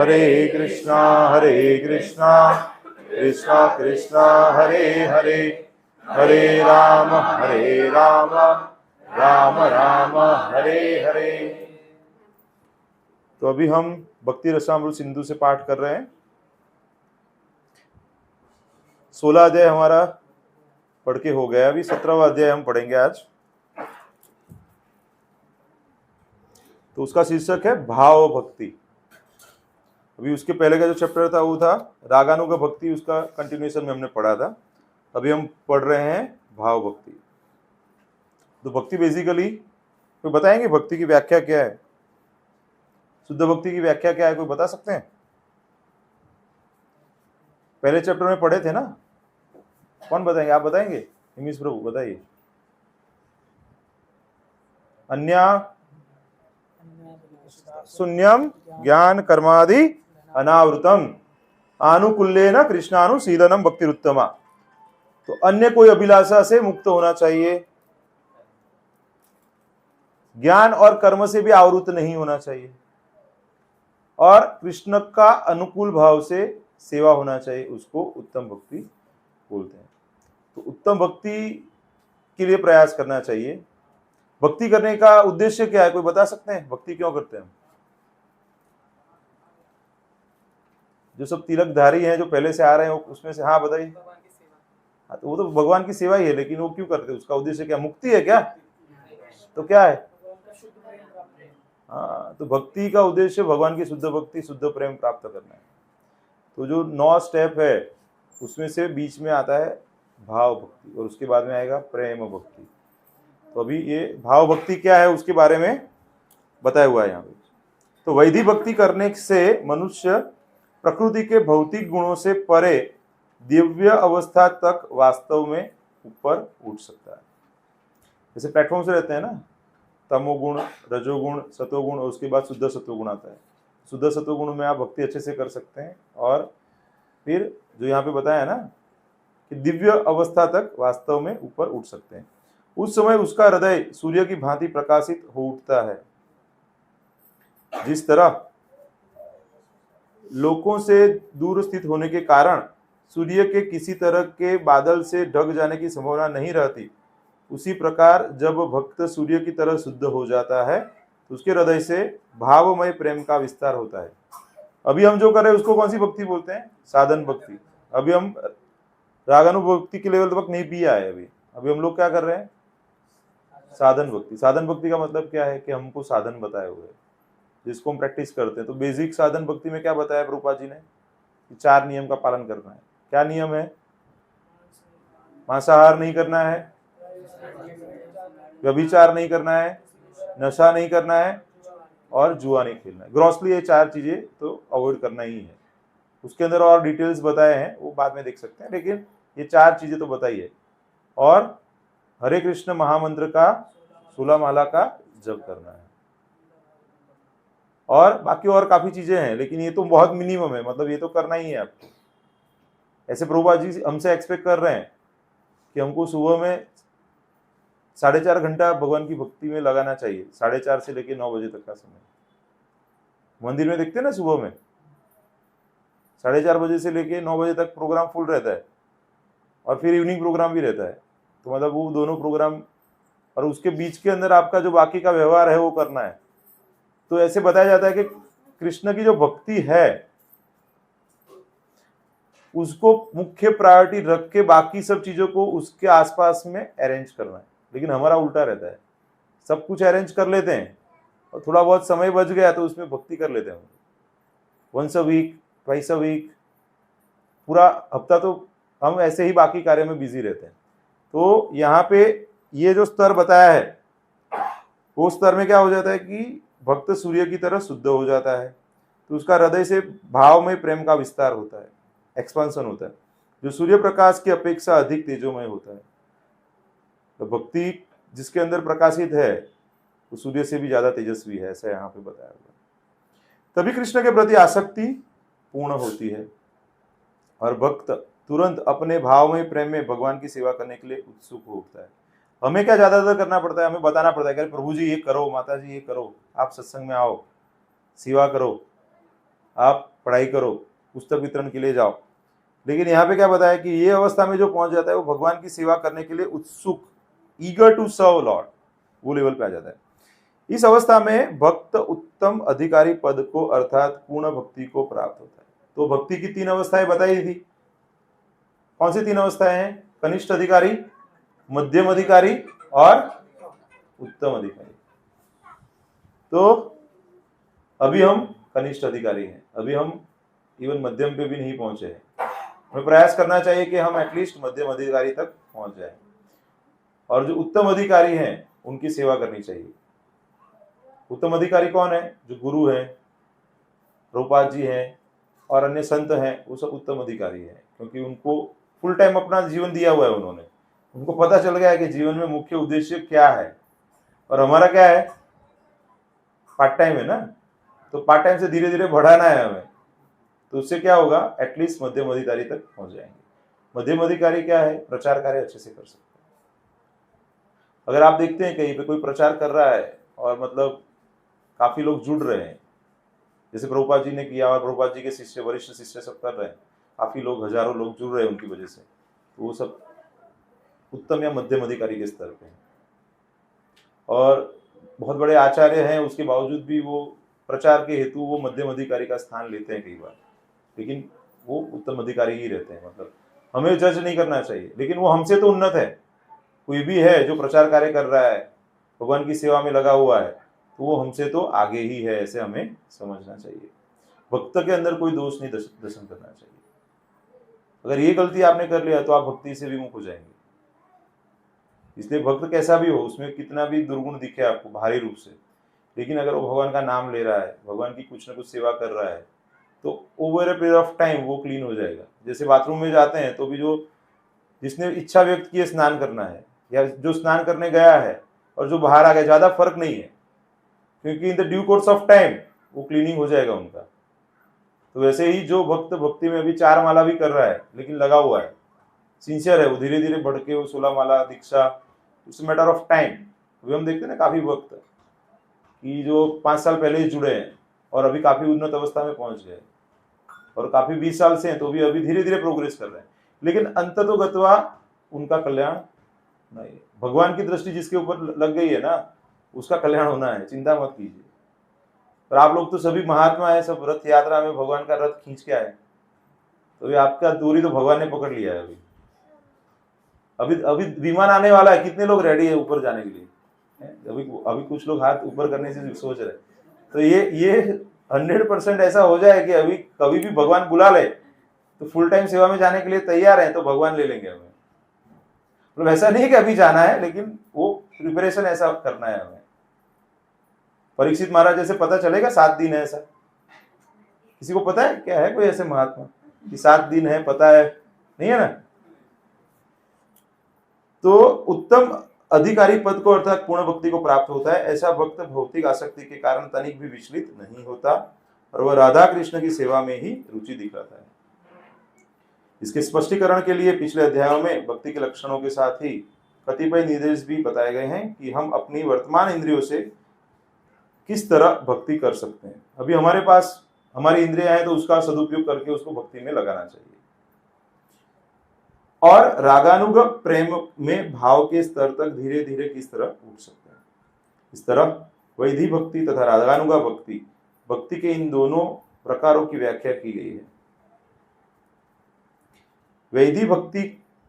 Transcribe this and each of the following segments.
हरे कृष्णा कृष्णा कृष्णा हरे हरे, हरे राम राम राम हरे हरे। तो अभी हम भक्ति रसामृत सिंधु से पाठ कर रहे हैं। 16 अध्याय हमारा पढ़ के हो गया, अभी 17वां अध्याय हम पढ़ेंगे आज। तो उसका शीर्षक है भाव भक्ति। अभी उसके पहले का जो चैप्टर था वो था रागानुग भक्ति, उसका कंटिन्यूएशन में हमने पढ़ा था। अभी हम पढ़ रहे हैं भाव भक्ति। तो भक्ति बेसिकली कोई बताएंगे भक्ति की व्याख्या क्या है? शुद्ध भक्ति की व्याख्या क्या है, कोई बता सकते हैं? पहले चैप्टर में पढ़े थे ना, कौन बताएंगे? आप बताएंगे? हिमीश प्रभु बताइए। अन्या शून्यम ज्ञान कर्मादि अनावृतम आनुकूल्येन कृष्णानुशीलनम भक्तिरुत्तमा। तो अन्य कोई अभिलाषा से मुक्त होना चाहिए, ज्ञान और कर्म से भी आवृत नहीं होना चाहिए, और कृष्ण का अनुकूल भाव से सेवा होना चाहिए, उसको उत्तम भक्ति बोलते हैं। तो उत्तम भक्ति के लिए प्रयास करना चाहिए। भक्ति करने का उद्देश्य क्या है, कोई बता सकते हैं? भक्ति क्यों करते हैं? जो सब तिलकधारी हैं, जो पहले से आ रहे हैं, उसमें से हाँ बताइए। हाँ, तो वो तो भगवान की सेवा ही है, लेकिन वो क्यों करते हैं? उसका उद्देश्य क्या? मुक्ति है क्या? तो क्या है? हाँ, तो भक्ति का उद्देश्य भगवान की शुद्ध भक्ति, शुद्ध प्रेम प्राप्त करना है। तो जो 9 स्टेप है उसमें से बीच में आता है भाव भक्ति, और उसके बाद में आएगा प्रेम भक्ति। तो अभी ये भाव भक्ति क्या है उसके बारे में बताया हुआ है यहाँ पे। तो वैदिक भक्ति करने से मनुष्य प्रकृति के भौतिक गुणों से परे दिव्य अवस्था तक वास्तव में ऊपर उठ सकता है। जैसे प्लेटफॉर्म से रहते हैं ना, तमोगुण, रजोगुण, सतोगुण, और उसके बाद शुद्ध सत्वगुण आता है। शुद्ध सत्वगुण में आप भक्ति अच्छे से कर सकते हैं, और फिर जो यहाँ पे बताया ना कि दिव्य अवस्था तक वास्तव में ऊपर उठ सकते हैं। उस समय उसका हृदय सूर्य की भांति प्रकाशित हो उठता है। जिस तरह लोगों से दूर स्थित होने के कारण सूर्य के किसी तरह के बादल से ढक जाने की संभावना नहीं रहती, उसी प्रकार जब भक्त सूर्य की तरह शुद्ध हो जाता है तो उसके हृदय से भावमय प्रेम का विस्तार होता है। अभी हम जो कर रहे हैं उसको कौन सी भक्ति बोलते हैं? साधन भक्ति। अभी हम रागानुभक्ति के लेवल तक नहीं भी आए। अभी हम लोग क्या कर रहे हैं? साधन भक्ति। साधन भक्ति का मतलब क्या है कि हमको साधन बताए हुए हैं जिसको हम प्रैक्टिस करते हैं। तो बेसिक साधन भक्ति में क्या बताया प्रभुपाद जी ने? कि 4 नियम का पालन करना है। क्या नियम है? मांसाहार नहीं करना है, व्यभिचार नहीं करना है, नशा नहीं करना है, और जुआ नहीं खेलना है। ग्रॉसली ये 4 चीजें तो अवॉइड करना ही है। उसके अंदर और डिटेल्स बताए हैं, वो बाद में देख सकते हैं, लेकिन ये 4 चीजें तो बताई है। और हरे कृष्ण महामंत्र का 16 माला का जप करना है, और बाकी और काफी चीजें हैं, लेकिन ये तो बहुत मिनिमम है। मतलब ये तो करना ही है आपको। ऐसे प्रभुपाद जी हमसे एक्सपेक्ट कर रहे हैं कि हमको सुबह में 4.5 घंटा भगवान की भक्ति में लगाना चाहिए। 4:30 से लेकर 9 बजे तक का समय। मंदिर में देखते हैं ना, सुबह में 4:30 बजे से लेकर 9 बजे तक प्रोग्राम फुल रहता है, और फिर इवनिंग प्रोग्राम भी रहता है। तो मतलब वो दोनों प्रोग्राम, और उसके बीच के अंदर आपका जो बाकी का व्यवहार है वो करना है। तो ऐसे बताया जाता है कि कृष्ण की जो भक्ति है उसको मुख्य प्रायोरिटी रख के बाकी सब चीजों को उसके आसपास में अरेंज करना है। लेकिन हमारा उल्टा रहता है, सब कुछ अरेंज कर लेते हैं और थोड़ा बहुत समय बच गया तो उसमें भक्ति कर लेते हैं। Once a week, twice a week, पूरा हफ्ता तो हम ऐसे ही बाकी कार्य में बिजी रहते हैं। तो यहाँ पे ये जो स्तर बताया है वो स्तर में क्या हो जाता है कि भक्त सूर्य की तरह शुद्ध हो जाता है, तो उसका हृदय से भाव में प्रेम का विस्तार होता है, एक्सपांसन होता है, जो सूर्य प्रकाश की अपेक्षा अधिक तेजोमय होता है। तो भक्ति जिसके अंदर प्रकाशित है वो सूर्य से भी ज्यादा तेजस्वी है, ऐसा यहाँ पे बताया हुआ। तभी कृष्ण के प्रति आसक्ति पूर्ण होती है और भक्त तुरंत अपने भाव में प्रेम में भगवान की सेवा करने के लिए उत्सुक हो उठता है। हमें क्या ज्यादातर करना पड़ता है? हमें बताना पड़ता है कि प्रभु जी ये करो, माता जी ये करो, आप सत्संग में आओ, सेवा करो, आप पढ़ाई करो, पुस्तक वितरण के लिए जाओ। लेकिन यहाँ पे क्या बताया कि ये अवस्था में जो पहुंच जाता है वो भगवान की सेवा करने के लिए उत्सुक, ईगर टू सर्व लॉर्ड, वो लेवल पे आ जाता है। इस अवस्था में भक्त उत्तम अधिकारी पद को अर्थात पूर्ण भक्ति को प्राप्त होता है। तो भक्ति की 3 अवस्थाएं बताई थी। कौन सी 3 अवस्थाएं हैं? कनिष्ठ अधिकारी, मध्यम अधिकारी और उत्तम अधिकारी। तो अभी हम कनिष्ठ अधिकारी हैं, अभी हम इवन मध्यम पे भी नहीं पहुंचे हैं। हमें प्रयास करना चाहिए कि हम एटलीस्ट मध्यम अधिकारी तक पहुंच जाएं, और जो उत्तम अधिकारी हैं उनकी सेवा करनी चाहिए। उत्तम अधिकारी कौन है? जो गुरु हैं, प्रभुपाद जी हैं और अन्य संत हैं, वो सब उत्तम अधिकारी हैं, क्योंकि उनको फुल टाइम अपना जीवन दिया हुआ है उन्होंने। उनको पता चल गया है कि जीवन में मुख्य उद्देश्य क्या है, और हमारा क्या है? पार्ट टाइम है ना, तो पार्ट टाइम से धीरे धीरे बढ़ाना है हमें। तो उससे क्या होगा? एटलीस्ट मध्यम अधिकारी तक पहुंच जाएंगे। मध्यम अधिकारी क्या है? प्रचार कार्य अच्छे से कर सकते हैं। अगर आप देखते हैं कहीं पे कोई प्रचार कर रहा है और मतलब काफी लोग जुड़ रहे हैं, जैसे प्रभुपाद जी ने किया और प्रभुपाद जी के शिष्य, वरिष्ठ शिष्य सब कर रहे हैं, काफी लोग, हजारों लोग जुड़ रहे हैं उनकी वजह से, तो वो सब उत्तम या मध्यम अधिकारी के स्तर पे हैं। और बहुत बड़े आचार्य हैं, उसके बावजूद भी वो प्रचार के हेतु वो मध्यम अधिकारी का स्थान लेते हैं कई बार, लेकिन वो उत्तम अधिकारी ही रहते हैं। मतलब हमें जज नहीं करना चाहिए, लेकिन वो हमसे तो उन्नत है। कोई भी है जो प्रचार कार्य कर रहा है, भगवान की सेवा में लगा हुआ है, तो वो हमसे तो आगे ही है, ऐसे हमें समझना चाहिए। भक्त के अंदर कोई दोष नहीं दर्शन करना चाहिए। अगर ये गलती आपने कर लिया तो आप भक्ति से विमुख हो जाएंगे। इसलिए भक्त कैसा भी हो, उसमें कितना भी दुर्गुण दिखे आपको भारी रूप से, लेकिन अगर वो भगवान का नाम ले रहा है, भगवान की कुछ ना कुछ सेवा कर रहा है, तो over a period of time वो क्लीन हो जाएगा। जैसे बाथरूम में जाते हैं तो भी जो जिसने इच्छा व्यक्त की है स्नान करना है, या जो स्नान करने गया है और जो बाहर आ गया, ज्यादा फर्क नहीं है, क्योंकि in the due course of time वो क्लीनिंग हो जाएगा उनका। तो वैसे ही जो भक्त भक्ति में अभी 4 माला भी कर रहा है लेकिन लगा हुआ है, सिंसियर है, वो धीरे धीरे बढ़ के वो 16 माला दीक्षा, इट्स मैटर ऑफ टाइम। अभी हम देखते हैं ना काफी भक्त कि जो 5 साल पहले ही जुड़े हैं और अभी काफी उन्नत अवस्था में पहुंच गए, और काफी 20 साल से हैं तो भी अभी धीरे धीरे प्रोग्रेस कर रहे हैं, लेकिन अंततोगत्वा उनका कल्याण नहीं। भगवान की दृष्टि जिसके ऊपर लग गई है ना, उसका कल्याण होना है, चिंता मत कीजिए। और आप लोग तो सभी महात्मा है, सब रथ यात्रा में भगवान का रथ खींच के आए, तो अभी आपका दूरी तो भगवान ने पकड़ लिया है। अभी अभी विमान आने वाला है, कितने लोग रेडी है ऊपर जाने के लिए? अभी कुछ लोग हाथ ऊपर करने से सोच रहे, तो ये 100% ऐसा हो जाए कि अभी कभी भी भगवान बुला ले तो फुल टाइम सेवा में जाने के लिए तैयार है, तो भगवान ले लेंगे हमें। मतलब ऐसा नहीं है कि अभी जाना है, लेकिन वो प्रिपरेशन ऐसा करना है हमें। परीक्षित महाराज जैसे पता चलेगा 7 दिन है, ऐसा किसी को पता है क्या? है कोई ऐसे महात्मा कि 7 दिन है, पता है? नहीं है ना। तो उत्तम अधिकारी पद को अर्थात पूर्ण भक्ति को प्राप्त होता है। ऐसा भक्त भौतिक आसक्ति के कारण तनिक भी विचलित नहीं होता, और वह राधा कृष्ण की सेवा में ही रुचि दिखाता है। इसके स्पष्टीकरण के लिए पिछले अध्यायों में भक्ति के लक्षणों के साथ ही कतिपय निर्देश भी बताए गए हैं कि हम अपनी वर्तमान इंद्रियों से किस तरह भक्ति कर सकते हैं। अभी हमारे पास हमारी इंद्रियां हैं, तो उसका सदुपयोग करके उसको भक्ति में लगाना चाहिए। और रागानुग प्रेम में भाव के स्तर तक धीरे धीरे किस तरह उठ सकते हैं। इस तरह वैधि भक्ति तथा रागानुगा भक्ति, भक्ति के इन दोनों प्रकारों की व्याख्या की गई है। वैधि भक्ति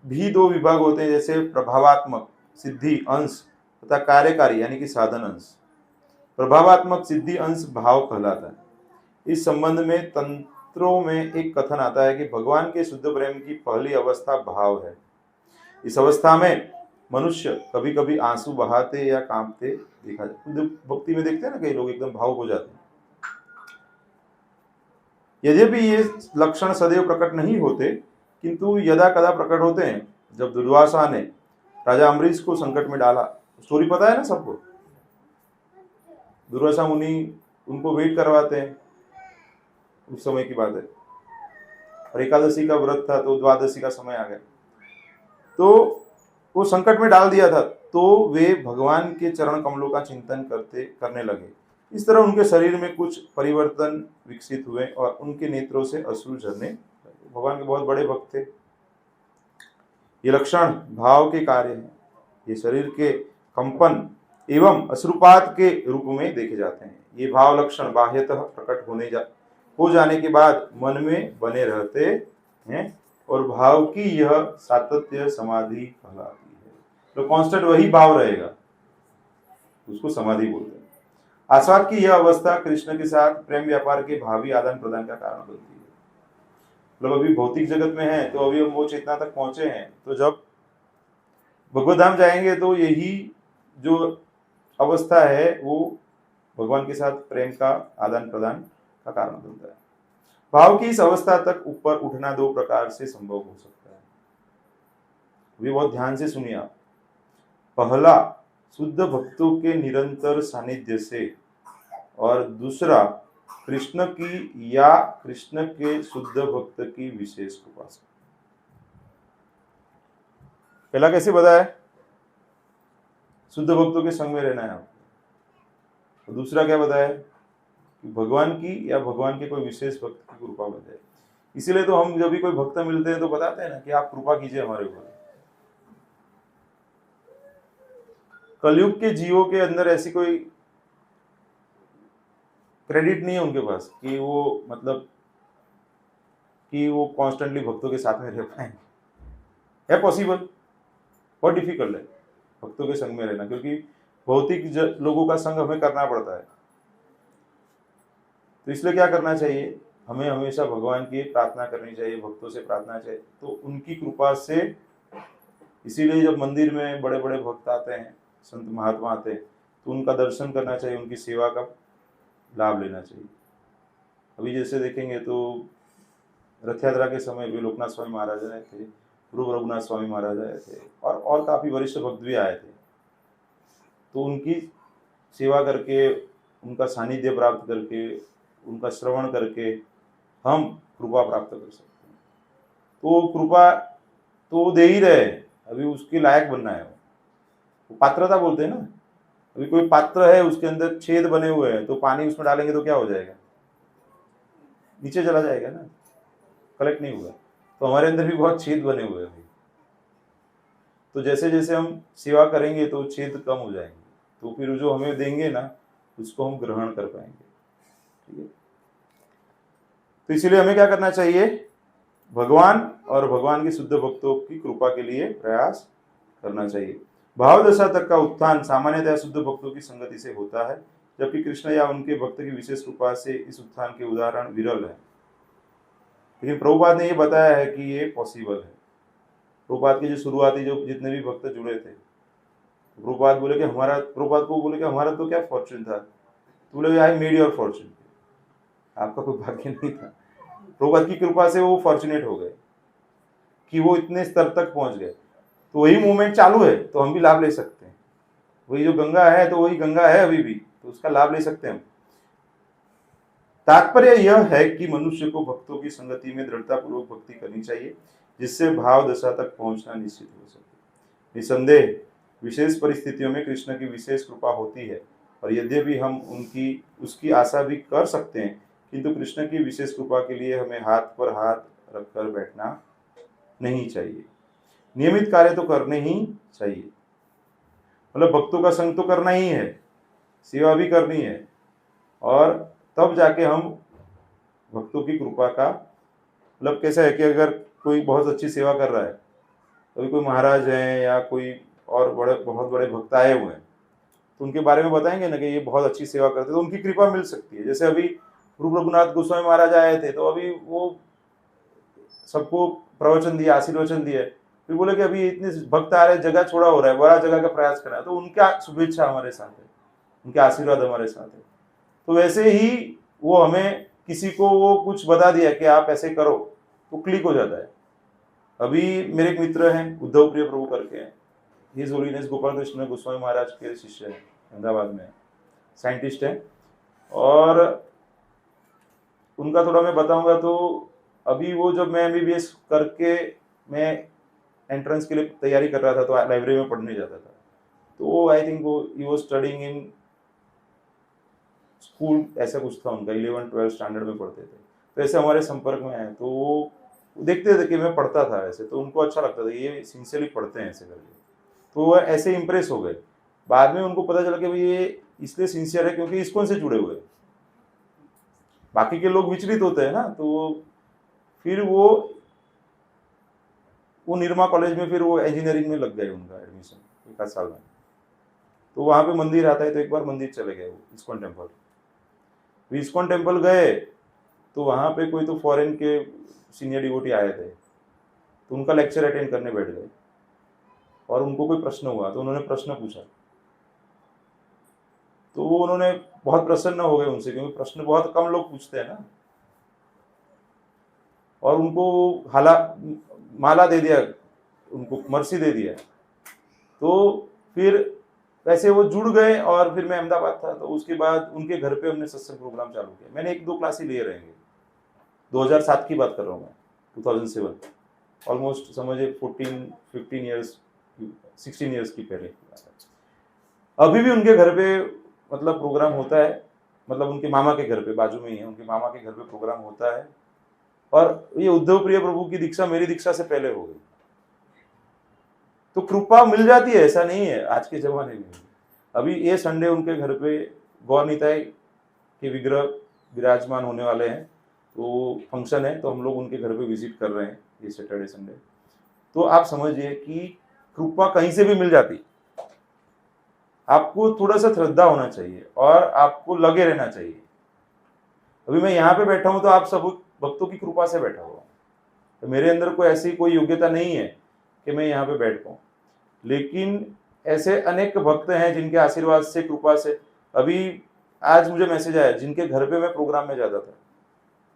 भी 2 विभाग होते हैं, जैसे प्रभावात्मक सिद्धि अंश तथा कार्यकारी यानी कि साधन अंश। प्रभावात्मक सिद्धि अंश भाव कहलाता है। इस संबंध में तंत्रों में एक कथन आता है कि भगवान के शुद्ध प्रेम की पहली अवस्था भाव है। इस अवस्था में मनुष्य कभी कभी आंसू बहाते या कांपते देखा जाता है। भक्ति में देखते हैं ना कई लोग एकदम भावुक हो जाते हैं। यद्यपि ये लक्षण सदैव प्रकट नहीं होते, किंतु यदा कदा प्रकट होते हैं। जब दुर्वासा ने राजा अम्बरीश को संकट में डाला, स्टोरी पता है ना सबको, दुर्वासा मुनि उनको वेट करवाते हैं, उस समय की बात है, और एकादशी का व्रत था तो द्वादशी का समय आ गया, तो वो संकट में डाल दिया था। तो वे भगवान के चरण कमलों का चिंतन करने लगे इस तरह उनके शरीर में कुछ परिवर्तन विकसित हुए और उनके नेत्रों से अश्रु झरने लगे। भगवान के बहुत बड़े भक्त थे। ये लक्षण भाव के कार्य हैं। ये शरीर के कंपन एवं अश्रुपात के रूप में देखे जाते हैं। ये भाव लक्षण बाह्यतः प्रकट हो जाने के बाद मन में बने रहते हैं और भाव की यह सातत्य समाधि कहलाती है। तो कांस्टेंट वही भाव रहेगा, उसको समाधि बोलते हैं। आस्वाद की यह अवस्था कृष्ण के साथ प्रेम व्यापार के भावी आदान प्रदान का कारण बनती है। मतलब अभी भौतिक जगत में है तो अभी हम वो चेतना तक पहुंचे हैं, तो जब भगवत धाम जाएंगे तो यही जो अवस्था है वो भगवान के साथ प्रेम का आदान प्रदान का कारण बनता है। भाव की इस अवस्था तक ऊपर उठना दो प्रकार से संभव हो सकता है। अभी बहुत ध्यान से सुनिए आप। पहला, शुद्ध भक्तों के निरंतर सानिध्य से, और दूसरा कृष्ण की या कृष्ण के शुद्ध भक्त की विशेष कृपा से। पहला कैसे बताया? शुद्ध भक्तों के संग में रहना है आपको। दूसरा क्या बताया? कि भगवान की या भगवान के कोई विशेष भक्त की कृपा बन जाए। इसीलिए तो हम जब भी कोई भक्त मिलते हैं तो बताते हैं ना कि आप कृपा कीजिए हमारे ऊपर। कलयुग के जीवों के अंदर ऐसी कोई क्रेडिट नहीं है उनके पास कि वो मतलब कि वो कॉन्स्टेंटली भक्तों के साथ में रह पाएंगे। है पॉसिबल? बहुत डिफिकल्ट है भक्तों के संग में रहना, क्योंकि भौतिक लोगों का संग हमें करना पड़ता है। तो इसलिए क्या करना चाहिए? हमें हमेशा भगवान की प्रार्थना करनी चाहिए, भक्तों से प्रार्थना चाहिए, तो उनकी कृपा से। इसीलिए जब मंदिर में बड़े बड़े भक्त आते हैं, संत महात्मा आते हैं, तो उनका दर्शन करना चाहिए, उनकी सेवा का लाभ लेना चाहिए। अभी जैसे देखेंगे तो रथ यात्रा के समय भी लोकनाथ स्वामी महाराज आए थे, ध्रुव रघुनाथ स्वामी महाराज आए थे, और काफी वरिष्ठ भक्त भी आए थे। तो उनकी सेवा करके, उनका सानिध्य प्राप्त करके, उनका श्रवण करके हम कृपा प्राप्त कर सकते हैं। तो कृपा तो वो दे ही रहे, अभी उसके लायक बनना है। वो पात्रता बोलते हैं ना। अभी कोई पात्र है, उसके अंदर छेद बने हुए हैं, तो पानी उसमें डालेंगे तो क्या हो जाएगा? नीचे चला जाएगा ना, कलेक्ट नहीं होगा। तो हमारे अंदर भी बहुत छेद बने हुए हैं। तो जैसे जैसे हम सेवा करेंगे तो छेद कम हो जाएंगे, तो फिर जो हमें देंगे ना उसको हम ग्रहण कर पाएंगे। ठीक है? तो इसीलिए हमें क्या करना चाहिए? भगवान और भगवान के शुद्ध भक्तों की कृपा के लिए प्रयास करना चाहिए। भाव दशा तक का उत्थान सामान्यतः शुद्ध भक्तों की संगति से होता है, जबकि कृष्ण या उनके भक्त की विशेष कृपा से इस उत्थान के उदाहरण विरल है। लेकिन प्रभुपाद ने ये बताया है कि ये पॉसिबल है। प्रभुपाद की जो शुरुआती जो जितने भी भक्त जुड़े थे, प्रभुपाद को बोले कि हमारा तो क्या फॉर्चून था। तो बोले आई मेड योर फॉर्चून, आपका कोई भाग्य नहीं था। प्रभुपाद की कृपा से वो फॉर्चुनेट हो गए कि वो इतने स्तर तक पहुंच गए। तो वही मूवमेंट चालू है, तो हम भी लाभ ले सकते हैं। वही जो गंगा है तो वही गंगा है अभी भी, तो उसका लाभ ले सकते हैं हम। तात्पर्य यह है कि मनुष्य को भक्तों की संगति में दृढ़ता पूर्वक भक्ति करनी चाहिए, जिससे भाव दशा तक पहुंचना निश्चित हो सके। निसंदेह विशेष परिस्थितियों में कृष्ण की विशेष कृपा होती है, और यद्यपि हम उसकी आशा भी कर सकते हैं, किंतु कृष्ण की विशेष कृपा के लिए हमें हाथ पर हाथ रखकर बैठना नहीं चाहिए। नियमित कार्य तो करने ही चाहिए। मतलब भक्तों का संग तो करना ही है, सेवा भी करनी है, और तब जाके हम भक्तों की कृपा का मतलब कैसा है कि अगर कोई बहुत अच्छी सेवा कर रहा है, अभी कोई महाराज हैं या कोई और बहुत बड़े भक्त आए हुए हैं, तो उनके बारे में बताएंगे ना कि ये बहुत अच्छी सेवा करते हैं, तो उनकी कृपा मिल सकती है। जैसे अभी रूप रघुनाथ गोस्वामी महाराज आए थे, तो अभी वो सबको प्रवचन दिया, आशीर्वचन दिया, फिर बोले कि अभी इतने भक्त आ रहे, जगह छोड़ा हो रहा है, बड़ा जगह का प्रयास करना है, तो उनका शुभेच्छा हमारे साथ है, उनके आशीर्वाद हमारे साथ है। तो वैसे ही वो हमें किसी को वो कुछ बता दिया कि आप ऐसे करो, तो क्लिक हो जाता है। अभी मेरे एक मित्र हैं, उद्धव प्रिय प्रभु करके हैं, हिज होलीनेस गोपाल कृष्ण गोस्वामी महाराज के शिष्य हैं, अहमदाबाद में साइंटिस्ट हैं, और उनका थोड़ा मैं बताऊंगा। तो अभी वो जब मैं MBBS करके मैं एंट्रेंस के लिए तैयारी कर रहा था, तो लाइब्रेरी में पढ़ने जाता था। तो आई थिंक वो he was studying in school ऐसा कुछ था उनका, 11-12 स्टैंडर्ड में पढ़ते थे, तो ऐसे हमारे संपर्क में आए, तो वो देखते थे कि मैं पढ़ता था ऐसे, तो उनको अच्छा लगता था ये सिंसियरली पढ़ते हैं ऐसे करके, तो वो ऐसे इंप्रेस हो गए। बाद में उनको पता चला कि भाई ये इसलिए सिंसियर है क्योंकि इस्कॉन से जुड़े हुए हैं। बाकी के लोग विचलित होते हैं ना, तो फिर वो निर्मा कॉलेज में फिर वो इंजीनियरिंग में लग गए, उनका एडमिशन 1 साल में। तो वहाँ पे मंदिर आता है, तो एक बार मंदिर चले गए वो इस्कॉन टेम्पल। इस्कॉन टेम्पल गए तो वहाँ पे कोई तो फॉरेन के सीनियर डिवोटी आए थे, तो उनका लेक्चर अटेंड करने बैठ गए और उनको कोई प्रश्न हुआ तो उन्होंने प्रश्न पूछा, तो वो उन्होंने बहुत प्रसन्न हो गए उनसे, क्योंकि प्रश्न बहुत कम लोग पूछते हैं ना, और उनको माला दे दिया, उनको मर्सी दे दिया। तो फिर वैसे वो जुड़ गए, और फिर मैं अहमदाबाद था, तो उसके बाद उनके घर पे हमने सत्संग प्रोग्राम चालू किया। मैंने 1-2 क्लास ही लिए रहेंगे, 2007 की बात कर रहा हूँ मैं, 2007, ऑलमोस्ट समझिए 14-15 ईयर्स, 16 ईयर्स की पहले की बात है। अभी भी उनके घर पे मतलब प्रोग्राम होता है, मतलब उनके मामा के घर पे, बाजू में ही है, उनके मामा के घर पे प्रोग्राम होता है। और ये उद्धव प्रिय प्रभु की दीक्षा मेरी दीक्षा से पहले हो गई। तो कृपा मिल जाती है, ऐसा नहीं है आज के जमाने में। अभी ये संडे उनके घर पे गौर निताई के विग्रह विराजमान होने वाले हैं, तो फंक्शन है, तो हम लोग उनके घर पे विजिट कर रहे हैं ये सैटरडे संडे। तो आप समझिए कि कृपा कहीं से भी मिल जाती, आपको थोड़ा सा श्रद्धा होना चाहिए और आपको लगे रहना चाहिए। अभी मैं यहाँ पे बैठा हूँ तो आप सब भक्तों की कृपा से बैठा हुआ हूँ, तो मेरे अंदर कोई ऐसी कोई योग्यता नहीं है कि मैं यहाँ पे बैठ पाऊँ, लेकिन ऐसे अनेक भक्त हैं जिनके आशीर्वाद से, कृपा से। अभी आज मुझे मैसेज आया, जिनके घर पे मैं प्रोग्राम में जाता था,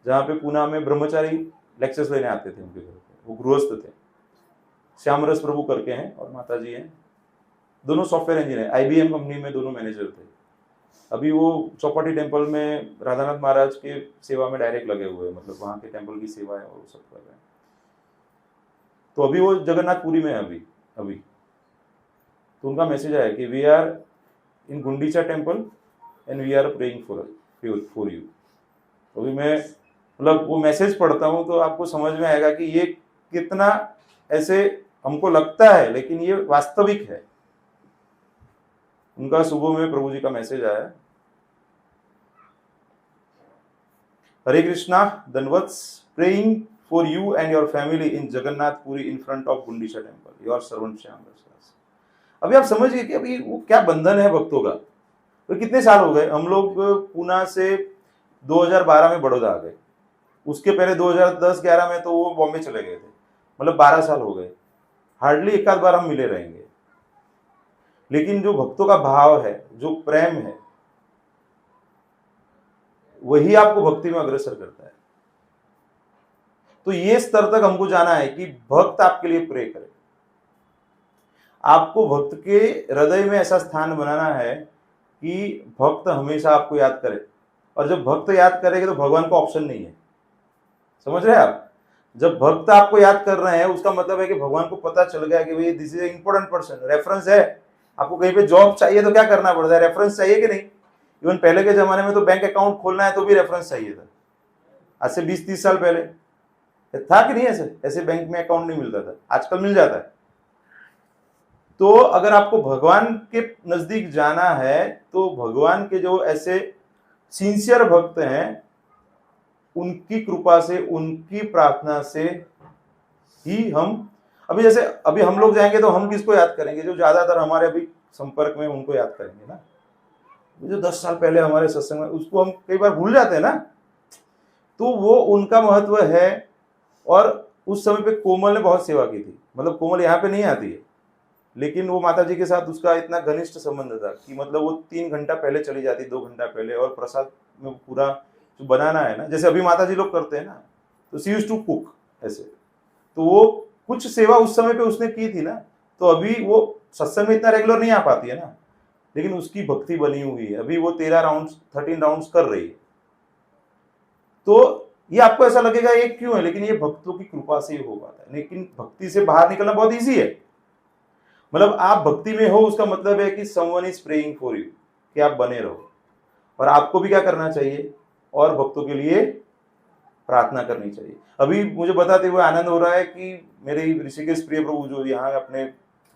जहाँ पे पूना में ब्रह्मचारी लेक्चर्स लेने आते थे उनके घर पे, वो गृहस्थ थे, श्यामरस प्रभु करके हैं और माता जी हैं, दोनों सॉफ्टवेयर इंजीनियर, IBM कंपनी में दोनों मैनेजर थे। अभी वो चौपाटी टेम्पल में राधानाथ महाराज के सेवा में डायरेक्ट लगे हुए हैं, मतलब वहाँ के टेम्पल की सेवा है और वो सब कर रहे हैं। तो अभी वो जगन्नाथपुरी में है अभी तो उनका मैसेज आया कि we are in Gundicha temple and we are praying for you. तो अभी मैं मतलब वो मैसेज पढ़ता हूँ तो आपको समझ में आएगा कि ये कितना ऐसे हमको लगता है, लेकिन ये वास्तविक है। उनका सुबह में प्रभु जी का मैसेज आया, Hare Krishna Dhanvats, praying for you and your family in Jagannathpuri in front of Gundicha temple, your servant Shyam Ras. अभी आप समझिए कि अभी वो क्या बंधन है भक्तों का। तो कितने साल हो गए, हम लोग पूना से 2012 में बड़ौदा आ गए, उसके पहले 2010-11 में तो वो बॉम्बे चले गए थे, मतलब 12 साल हो गए। हार्डली एक आध बार हम मिले रहेंगे, लेकिन जो भक्तों का भाव है, जो प्रेम है, वही आपको भक्ति में अग्रसर करता है। तो ये स्तर तक हमको जाना है कि भक्त आपके लिए प्रे करे। आपको भक्त के हृदय में ऐसा स्थान बनाना है कि भक्त हमेशा आपको याद करे, और जब भक्त याद करेगा तो भगवान का ऑप्शन नहीं है। समझ रहे हैं आप? जब भक्त आपको याद कर रहे हैं उसका मतलब है कि भगवान को पता चल गया कि भाई this is a important person, reference है। आपको कहीं पे जॉब चाहिए तो क्या करना पड़ता है, रेफरेंस चाहिए कि नहीं? इवन पहले के जमाने में तो बैंक अकाउंट खोलना है तो भी रेफरेंस चाहिए था, आज से 20-30 साल पहले था कि नहीं? ऐसे बैंक में अकाउंट नहीं मिलता था, आजकल मिल जाता है। तो अगर आपको भगवान के नजदीक जाना है तो भगवान के जो ऐसे सिंसियर भक्त हैं, उनकी कृपा से, उनकी प्रार्थना से ही हम अभी हम लोग जाएंगे तो हम किसको याद करेंगे? जो ज्यादातर हमारे अभी संपर्क में, उनको याद करेंगे ना। जो 10 साल पहले हमारे सत्संग में, उसको हम कई बार भूल जाते हैं ना। तो वो उनका महत्व है। और उस समय पे कोमल ने बहुत सेवा की थी, मतलब कोमल यहाँ पे नहीं आती है, लेकिन वो माता जी के साथ उसका इतना घनिष्ठ संबंध था कि मतलब वो 3 घंटा पहले चली जाती, 2 घंटा पहले, और प्रसाद में पूरा जो बनाना है ना, जैसे अभी माता जी लोग करते हैं ना, तो शी यूज्ड टू कुक ऐसे। तो वो कुछ सेवा उस समय पे उसने की थी ना, तो अभी वो सत्संग में इतना रेगुलर नहीं आ पाती है ना, लेकिन उसकी भक्ति बनी हुई है। अभी वो 13 राउंड्स कर रही है। तो ये आपको ऐसा लगेगा ये क्यों है, लेकिन ये भक्तों की कृपा से ही हो पाता है। लेकिन भक्ति से बाहर निकलना बहुत ईजी है। मतलब आप भक्ति में हो, उसका मतलब है कि someone is praying for you, कि आप बने रहो। और आपको भी क्या करना चाहिए, और भक्तों के लिए प्रार्थना करनी चाहिए। अभी मुझे बताते हुए आनंद हो रहा है कि मेरे ऋषिकेश प्रिय प्रभु जो यहाँ अपने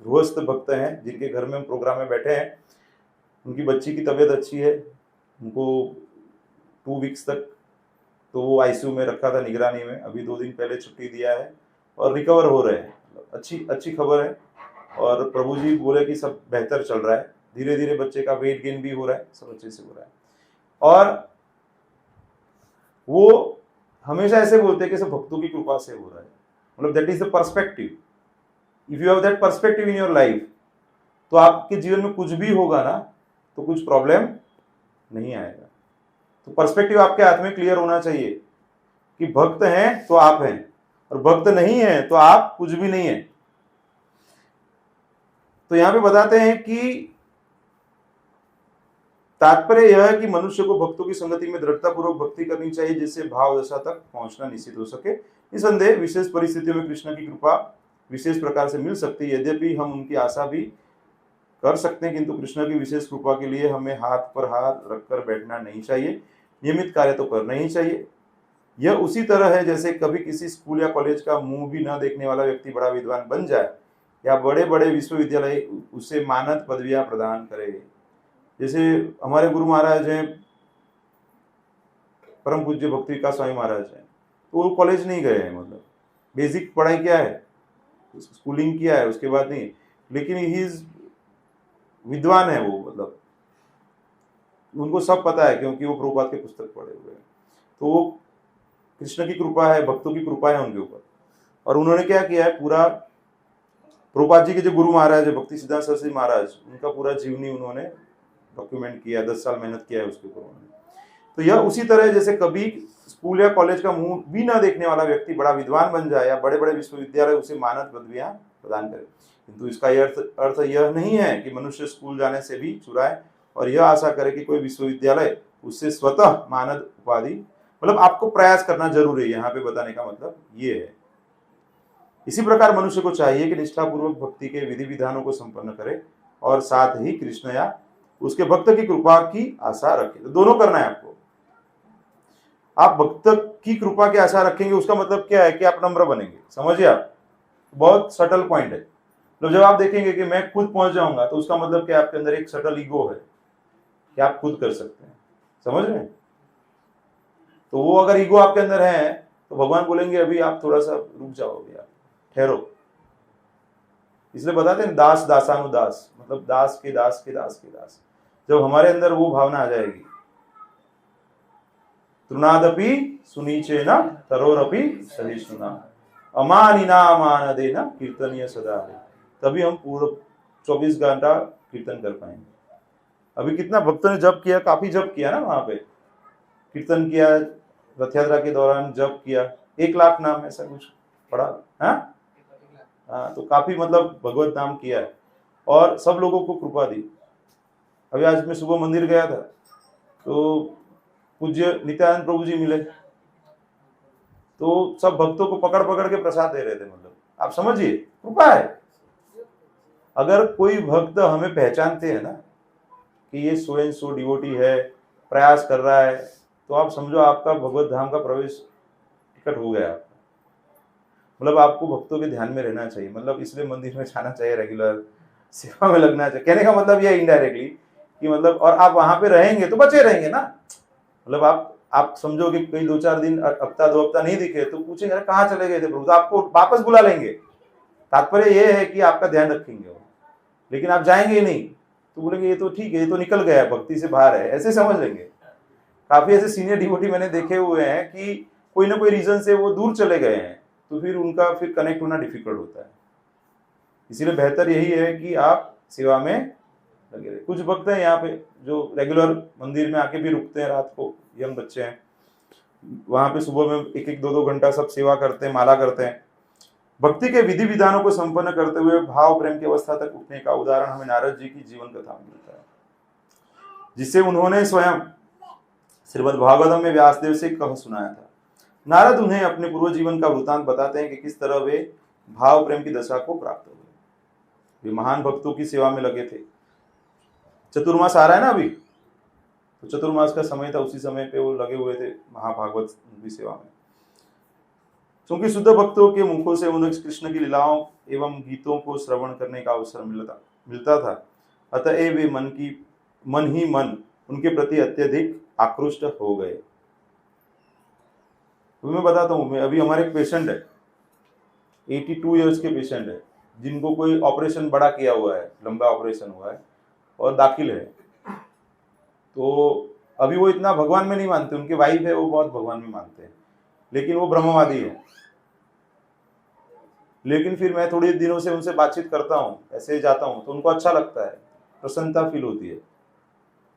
गृहस्थ भक्त हैं, जिनके घर में हम प्रोग्राम में बैठे हैं, उनकी बच्ची की तबीयत अच्छी है, उनको 2 वीक्स तक तो वो आईसीयू में रखा था निगरानी में, अभी 2 दिन पहले छुट्टी दिया है और रिकवर हो रहे हैं। अच्छी खबर है। और प्रभु जी बोले कि सब बेहतर चल रहा है, धीरे धीरे बच्चे का वेट गेन भी हो रहा है, सब अच्छे से हो रहा है। और वो हमेशा ऐसे बोलते हैं कि सब भक्तों की कृपा से हो रहा है, मतलब that is the perspective. If you have that perspective in your life, तो आपके जीवन में कुछ भी होगा ना तो कुछ प्रॉब्लम नहीं आएगा। तो पर्सपेक्टिव आपके हाथ में क्लियर होना चाहिए कि भक्त हैं तो आप हैं, और भक्त नहीं है तो आप कुछ भी नहीं है। तो यहां पे बताते हैं कि तात्पर्य यह है कि मनुष्य को भक्तों की संगति में दृढ़ता पूर्वक भक्ति करनी चाहिए, जिससे भाव दशा तक पहुंचना निश्चित हो सके। निसंदेह विशेष परिस्थितियों में कृष्ण की कृपा विशेष प्रकार से मिल सकती है, यद्यपि हम उनकी आशा भी कर सकते हैं, किंतु कृष्ण की विशेष कृपा के लिए हमें हाथ पर हाथ रखकर बैठना नहीं चाहिए, नियमित कार्य तो करना ही चाहिए। यह उसी तरह है जैसे कभी किसी स्कूल या कॉलेज का मुंह भी न देखने वाला व्यक्ति बड़ा विद्वान बन जाए, या बड़े बड़े विश्वविद्यालय उसे मानद पदवियां प्रदान करे। जैसे हमारे गुरु महाराज हैं, परम पूज्य भक्ति विकास स्वामी महाराज हैं, तो वो कॉलेज नहीं गए हैं, मतलब बेसिक पढ़ाई क्या है, स्कूलिंग किया है, उसके बाद नहीं, लेकिन ही इज विद्वान है वो, मतलब उनको सब पता है क्योंकि वो प्रभुपाद के पुस्तक पढ़े हुए हैं। तो वो कृष्ण की कृपा है, भक्तों की कृपा है उनके ऊपर। और उन्होंने क्या किया है, पूरा प्रभुपाद जी के जो गुरु महाराज है भक्ति सिद्धांत सरस्वती महाराज, उनका पूरा जीवनी उन्होंने डॉक्यूमेंट किया, 10 साल मेहनत किया है उसके ऊपर उन्होंने। तो यह उसी तरह जैसे कभी स्कूल या कॉलेज का मुंह भी ना देखने वाला व्यक्ति बड़ा विद्वान बन जाए, या बड़े बड़े विश्वविद्यालय उसे मानद पदवियां प्रदान करे, किंतु इसका अर्थ यह नहीं है कि मनुष्य स्कूल जाने से भी चुराए और यह आशा करे कि कोई विश्वविद्यालय उससे स्वतः मानद उपाधि, मतलब आपको प्रयास करना जरूरी है, यहाँ पे बताने का मतलब ये है। इसी प्रकार मनुष्य को चाहिए कि निष्ठापूर्वक भक्ति के विधि विधानों को संपन्न करे और साथ ही कृष्ण या उसके भक्त की कृपा की आशा रखे। तो दोनों करना है आपको। आप भक्त की कृपा की आशा रखेंगे, उसका मतलब क्या है कि आप नम्र बनेंगे। समझिए, आप बहुत सटल पॉइंट है। तो जब आप देखेंगे कि मैं खुद पहुंच जाऊंगा, तो उसका मतलब क्या, आपके अंदर एक सटल ईगो है कि आप खुद कर सकते हैं। समझ रहे हैं? तो वो अगर ईगो आपके अंदर है तो भगवान बोलेंगे अभी आप थोड़ा सा रुक जाओगे, आप ठहरो। इसलिए बताते हैं दास दासानुदास, मतलब दास के दास के दास के दास। जब हमारे अंदर वो भावना आ जाएगी, तृणादपि सुनीचेन तरोरपि सहिष्णुना अमानिना मानदेन कीर्तनीय सदा है, तभी हम पूरा 24 घंटा कीर्तन कर पाएंगे। अभी कितना भक्तों ने जप किया, काफी जप किया ना, वहां पे कीर्तन किया, रथ यात्रा के दौरान जप किया, 1 लाख नाम ऐसा कुछ पढ़ा। हाँ, तो काफी मतलब भगवत नाम किया है और सब लोगों को कृपा दी। अभी आज मैं सुबह मंदिर गया था तो पूज्य नित्यानंद प्रभु जी मिले, तो सब भक्तों को पकड़ पकड़ के प्रसाद दे रहे थे। मतलब आप समझिए, कृपा है। अगर कोई भक्त हमें पहचानते हैं ना कि ये सो एंड सो डिवोटी है, प्रयास कर रहा है, तो आप समझो आपका भगवत धाम का प्रवेश टिकट हो गया। मतलब आपको भक्तों के ध्यान में रहना चाहिए, मतलब इसलिए मंदिर में जाना चाहिए, रेगुलर सेवा में लगना चाहिए। कहने का मतलब यह इनडायरेक्टली कि मतलब, और आप वहां पे रहेंगे तो बचे रहेंगे ना। मतलब आप समझो कि कोई 2-4 दिन, हफ्ता 2 हफ्ता नहीं दिखे तो पूछेंगे अरे कहाँ चले गए थे प्रभु, तो आपको वापस बुला लेंगे। तात्पर्य यह है कि आपका ध्यान रखेंगे वो, लेकिन आप जाएंगे ही नहीं तो बोलेंगे ये तो ठीक है, ये तो निकल गया है, भक्ति से बाहर है, ऐसे समझ लेंगे। काफी ऐसे सीनियर डिवोटी मैंने देखे हुए हैं कि कोई ना कोई रीजन से वो दूर चले गए हैं, तो फिर उनका फिर कनेक्ट होना डिफिकल्ट होता है। इसीलिए बेहतर यही है कि आप सेवा में लगे रहे। कुछ भक्त हैं यहाँ पे जो रेगुलर मंदिर में आके भी रुकते हैं रात को, यंग बच्चे हैं, वहां पे सुबह में 1-1, 2-2 घंटा सब सेवा करते हैं, माला करते हैं। भक्ति के विधि विधानों को संपन्न करते हुए भाव प्रेम की अवस्था तक उठने का उदाहरण हमें नारद जी की जीवन कथा में मिलता है, जिसे उन्होंने स्वयं श्रीमद् भागवतम में व्यासदेव से कह सुनाया था। नारद उन्हें अपने पूर्व जीवन का वृतांत बताते हैं कि किस तरह वे भाव प्रेम की दशा को प्राप्त हुए। वे महान भक्तों की सेवा में लगे थे। चतुर्मास आ रहा है ना अभी, तो चतुर्मास का समय था, उसी समय पे वो लगे हुए थे महाभागवत की सेवा में। क्योंकि शुद्ध भक्तों के मुखों से उन्हें कृष्ण की लीलाओं एवं गीतों को श्रवण करने का अवसर मिलता था, अतः वे मन ही मन उनके प्रति अत्यधिक आकृष्ट हो गए। तो मैं बताता हूँ, मैं अभी हमारे एक पेशेंट है, 82 इयर्स के पेशेंट है, जिनको कोई ऑपरेशन बड़ा किया हुआ है, लंबा ऑपरेशन हुआ है और दाखिल है। तो अभी वो इतना भगवान में नहीं मानते, उनके वाइफ है वो बहुत भगवान में मानते हैं, लेकिन वो ब्रह्मवादी है। लेकिन फिर मैं थोड़े दिनों से उनसे बातचीत करता हूँ, ऐसे जाता हूँ, तो उनको अच्छा लगता है, प्रसन्नता फील होती है।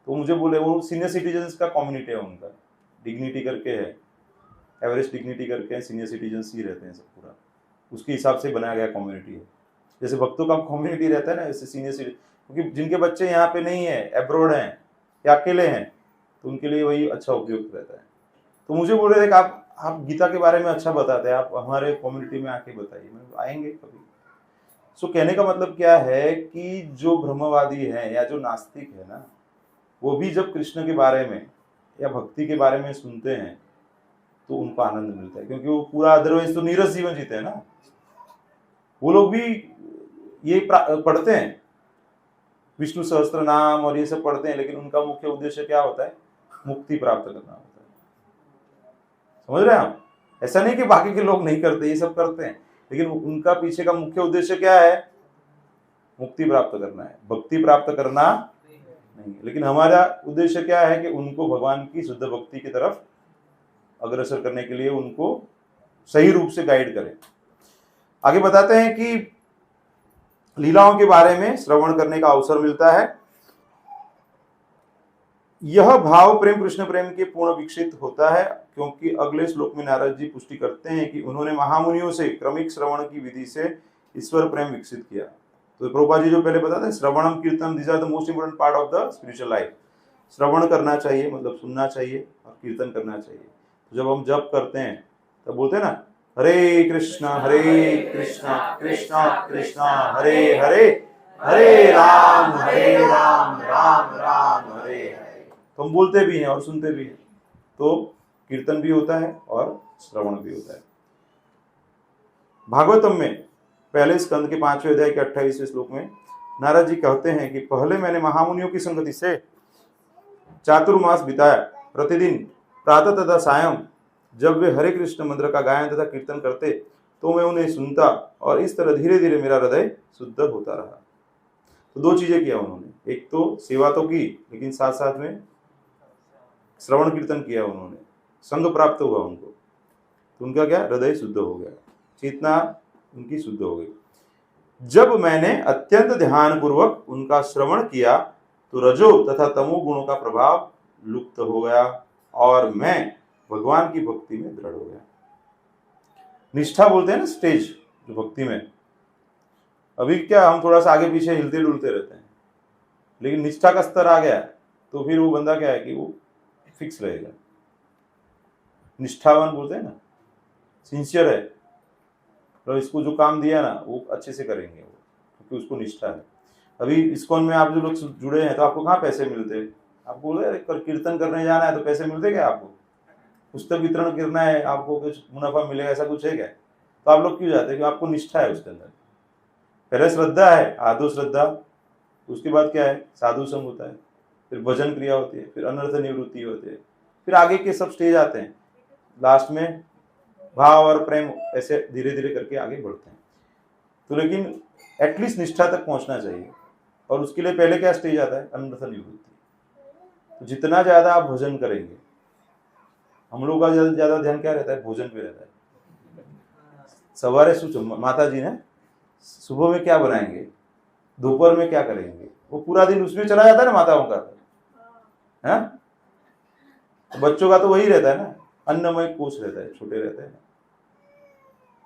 तो मुझे बोले, वो सीनियर सिटीजन्स का कम्युनिटी है उनका, डिग्निटी करके है, एवरेज डिग्निटी करके है, सीनियर सिटीजन्स ही रहते हैं सब पूरा, उसके हिसाब से बनाया गया कम्युनिटी है। जैसे भक्तों का कम्युनिटी रहता है ना, वैसे सीनियर सिटीजन, क्योंकि जिनके बच्चे यहाँ पे नहीं है, एब्रोड हैं या अकेले हैं, तो उनके लिए वही अच्छा उपयुक्त रहता है। तो मुझे बोल रहे थे कि आप गीता के बारे में अच्छा बताते हैं, आप हमारे कम्युनिटी में आके बताइए। मैं आएंगे कभी। सो कहने का मतलब क्या है कि जो ब्रह्मवादी है या जो नास्तिक है ना, वो भी जब कृष्ण के बारे में या भक्ति के बारे में सुनते हैं तो उनको आनंद मिलता है, क्योंकि वो पूरा अदरवाइज तो नीरस जीवन जीते हैं ना। वो लोग भी ये पढ़ते हैं, विष्णु सहस्त्र नाम और ये सब पढ़ते हैं, लेकिन उनका मुख्य उद्देश्य क्या होता है? मुक्ति प्राप्त करना होता है। समझ रहे हैं आप? ऐसा नहीं कि बाकी के लोग नहीं करते, ये सब करते हैं, लेकिन उनका पीछे का मुख्य उद्देश्य क्या है? मुक्ति प्राप्त करना है, भक्ति प्राप्त करना नहीं। लेकिन हमारा उद्देश्य क्या है कि उनको भगवान की शुद्ध भक्ति की तरफ अग्रसर करने के लिए उनको सही रूप से गाइड करें। आगे बताते हैं कि लीलाओं के बारे में श्रवण करने का अवसर मिलता है। यह भाव प्रेम कृष्ण प्रेम के पूर्ण विकसित होता है, क्योंकि अगले श्लोक में नारद जी पुष्टि करते हैं कि उन्होंने महामुनियों से क्रमिक श्रवण की विधि से ईश्वर प्रेम विकसित किया। तो प्रभुपाद जी जो पहले बताते हैं, shravanam kirtan, these are the most important part of the spiritual life. श्रवण करना चाहिए, मतलब सुनना चाहिए, और कीर्तन करना चाहिए। तो जब हम जप करते हैं तब बोलते हैं ना, हरे कृष्णा कृष्णा कृष्णा हरे हरे, हरे राम राम राम हरे हरे। तो हम बोलते भी हैं और सुनते भी हैं, तो कीर्तन भी होता है और श्रवण भी होता है। भागवतम में पहले स्कंद के 5वें अध्याय के 28वें श्लोक में नारद जी कहते हैं कि पहले मैंने महामुनियों की संगति से चातुर्मास बिताया। प्रतिदिन प्रातः तथा सायं जब वे हरे कृष्ण मंत्र का गायन तथा कीर्तन करते तो मैं उन्हें सुनता, और इस तरह धीरे धीरे मेरा हृदय शुद्ध होता रहा। तो दो चीजें किया उन्होंने, एक तो सेवा तो की, लेकिन साथ साथ में श्रवण कीर्तन किया उन्होंने, संग प्राप्त हुआ उनको, तो उनका क्या, हृदय शुद्ध हो गया, चेतना उनकी शुद्ध हो गई। जब मैंने अत्यंत ध्यान पूर्वक उनका श्रवण किया तो रजो तथा तमो गुणों का प्रभाव लुप्त हो गया और मैं भगवान की भक्ति में दृढ़ हो गया। निष्ठा बोलते हैं ना, स्टेज जो भक्ति में, अभी क्या हम थोड़ा सा आगे पीछे हिलते डुलते रहते हैं, लेकिन निष्ठा का स्तर आ गया तो फिर वो बंदा क्या है कि वो फिक्स रहेगा। निष्ठावान बोलते हैं ना, सिंसियर है, तो इसको जो काम दिया ना वो अच्छे से करेंगे वो, क्योंकि उसको निष्ठा है। अभी इस्कॉन में आप जो लोग जुड़े हैं तो आपको कहाँ पैसे मिलते हैं? आपको बोले कीर्तन करने जाना है तो पैसे मिलते क्या आपको? पुस्तक वितरण करना है आपको कुछ मुनाफा मिलेगा, ऐसा कुछ है क्या? तो आप लोग क्यों जाते हैं? कि आपको निष्ठा है उसके अंदर। पहले श्रद्धा है, आदो श्रद्धा, उसके बाद क्या है, साधु संग होता है, फिर भजन क्रिया होती है, फिर अनर्थ निवृत्ति होती है, फिर आगे के सब स्टेज आते हैं, लास्ट में भाव और प्रेम, ऐसे धीरे धीरे करके आगे बढ़ते हैं। तो लेकिन एटलीस्ट निष्ठा तक पहुंचना चाहिए, और उसके लिए पहले क्या स्टेज आता है, अनर्थ निवृत्ति। तो जितना ज्यादा आप भजन करेंगे, हम लोग का ज्यादा ध्यान क्या रहता है, भोजन पे रहता है। सवारे सोचो, माता जी ने सुबह में क्या बनाएंगे, दोपहर में क्या करेंगे, वो पूरा दिन उसमें चला जाता है ना माताओं का, है? बच्चों का तो वही रहता है ना, अन्नमय कोश रहता है, छोटे रहते हैं,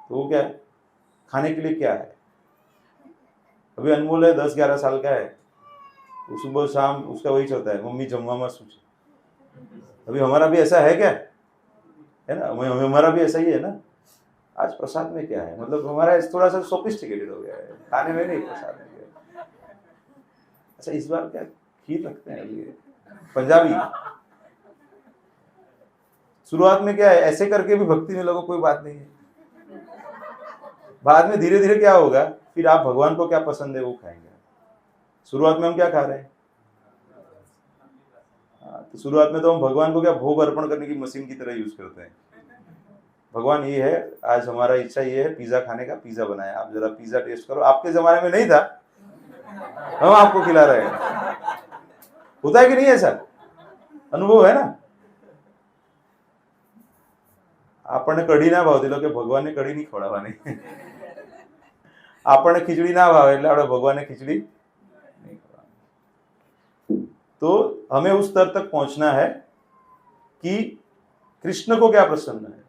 तो वो क्या है, खाने के लिए क्या है। अभी अनमोल है, 10-11 साल का है, तो सुबह शाम उसका वही चलता है, मम्मी जमवा मत सोच। अभी हमारा भी ऐसा है क्या, है ना, हमारा भी ऐसा ही है ना। आज प्रसाद में क्या है, मतलब हमारा थोड़ा सा सोफिस्टिकेटेड हो गया है, खाने में नहीं, प्रसाद में क्या। अच्छा, इस बार क्या खीर रखते हैं अभी, पंजाबी। शुरुआत में क्या है, ऐसे करके भी भक्ति में लोगों कोई बात नहीं है। बाद में धीरे धीरे क्या होगा, फिर आप भगवान को क्या पसंद है वो खाएंगे। शुरुआत में हम क्या खा रहे हैं? तो शुरुआत में तो हम भगवान को क्या भोग अर्पण करने की मशीन की तरह यूज करते हैं। भगवान ये है, आज हमारा इच्छा ये है पिज्जा खाने का, पिज्जा बनाया, आप जरा पिज्जा टेस्ट करो। आपके जमाने में नहीं था, हम आपको खिला रहे हैं। होता है कि नहीं ऐसा? अनुभव है ना? આપણને કઢી ના ભાવતી એટલે કે ભગવાનને કઢી નહીં ખવડાવવાની। આપણને ખીચડી ના ભાવે એટલે આપણે ભગવાનને ખીચડી नहीं खवડાવવાની। तो हमें उस स्तर तक पहुंचना है कि कृष्ण को क्या प्रसन्न है।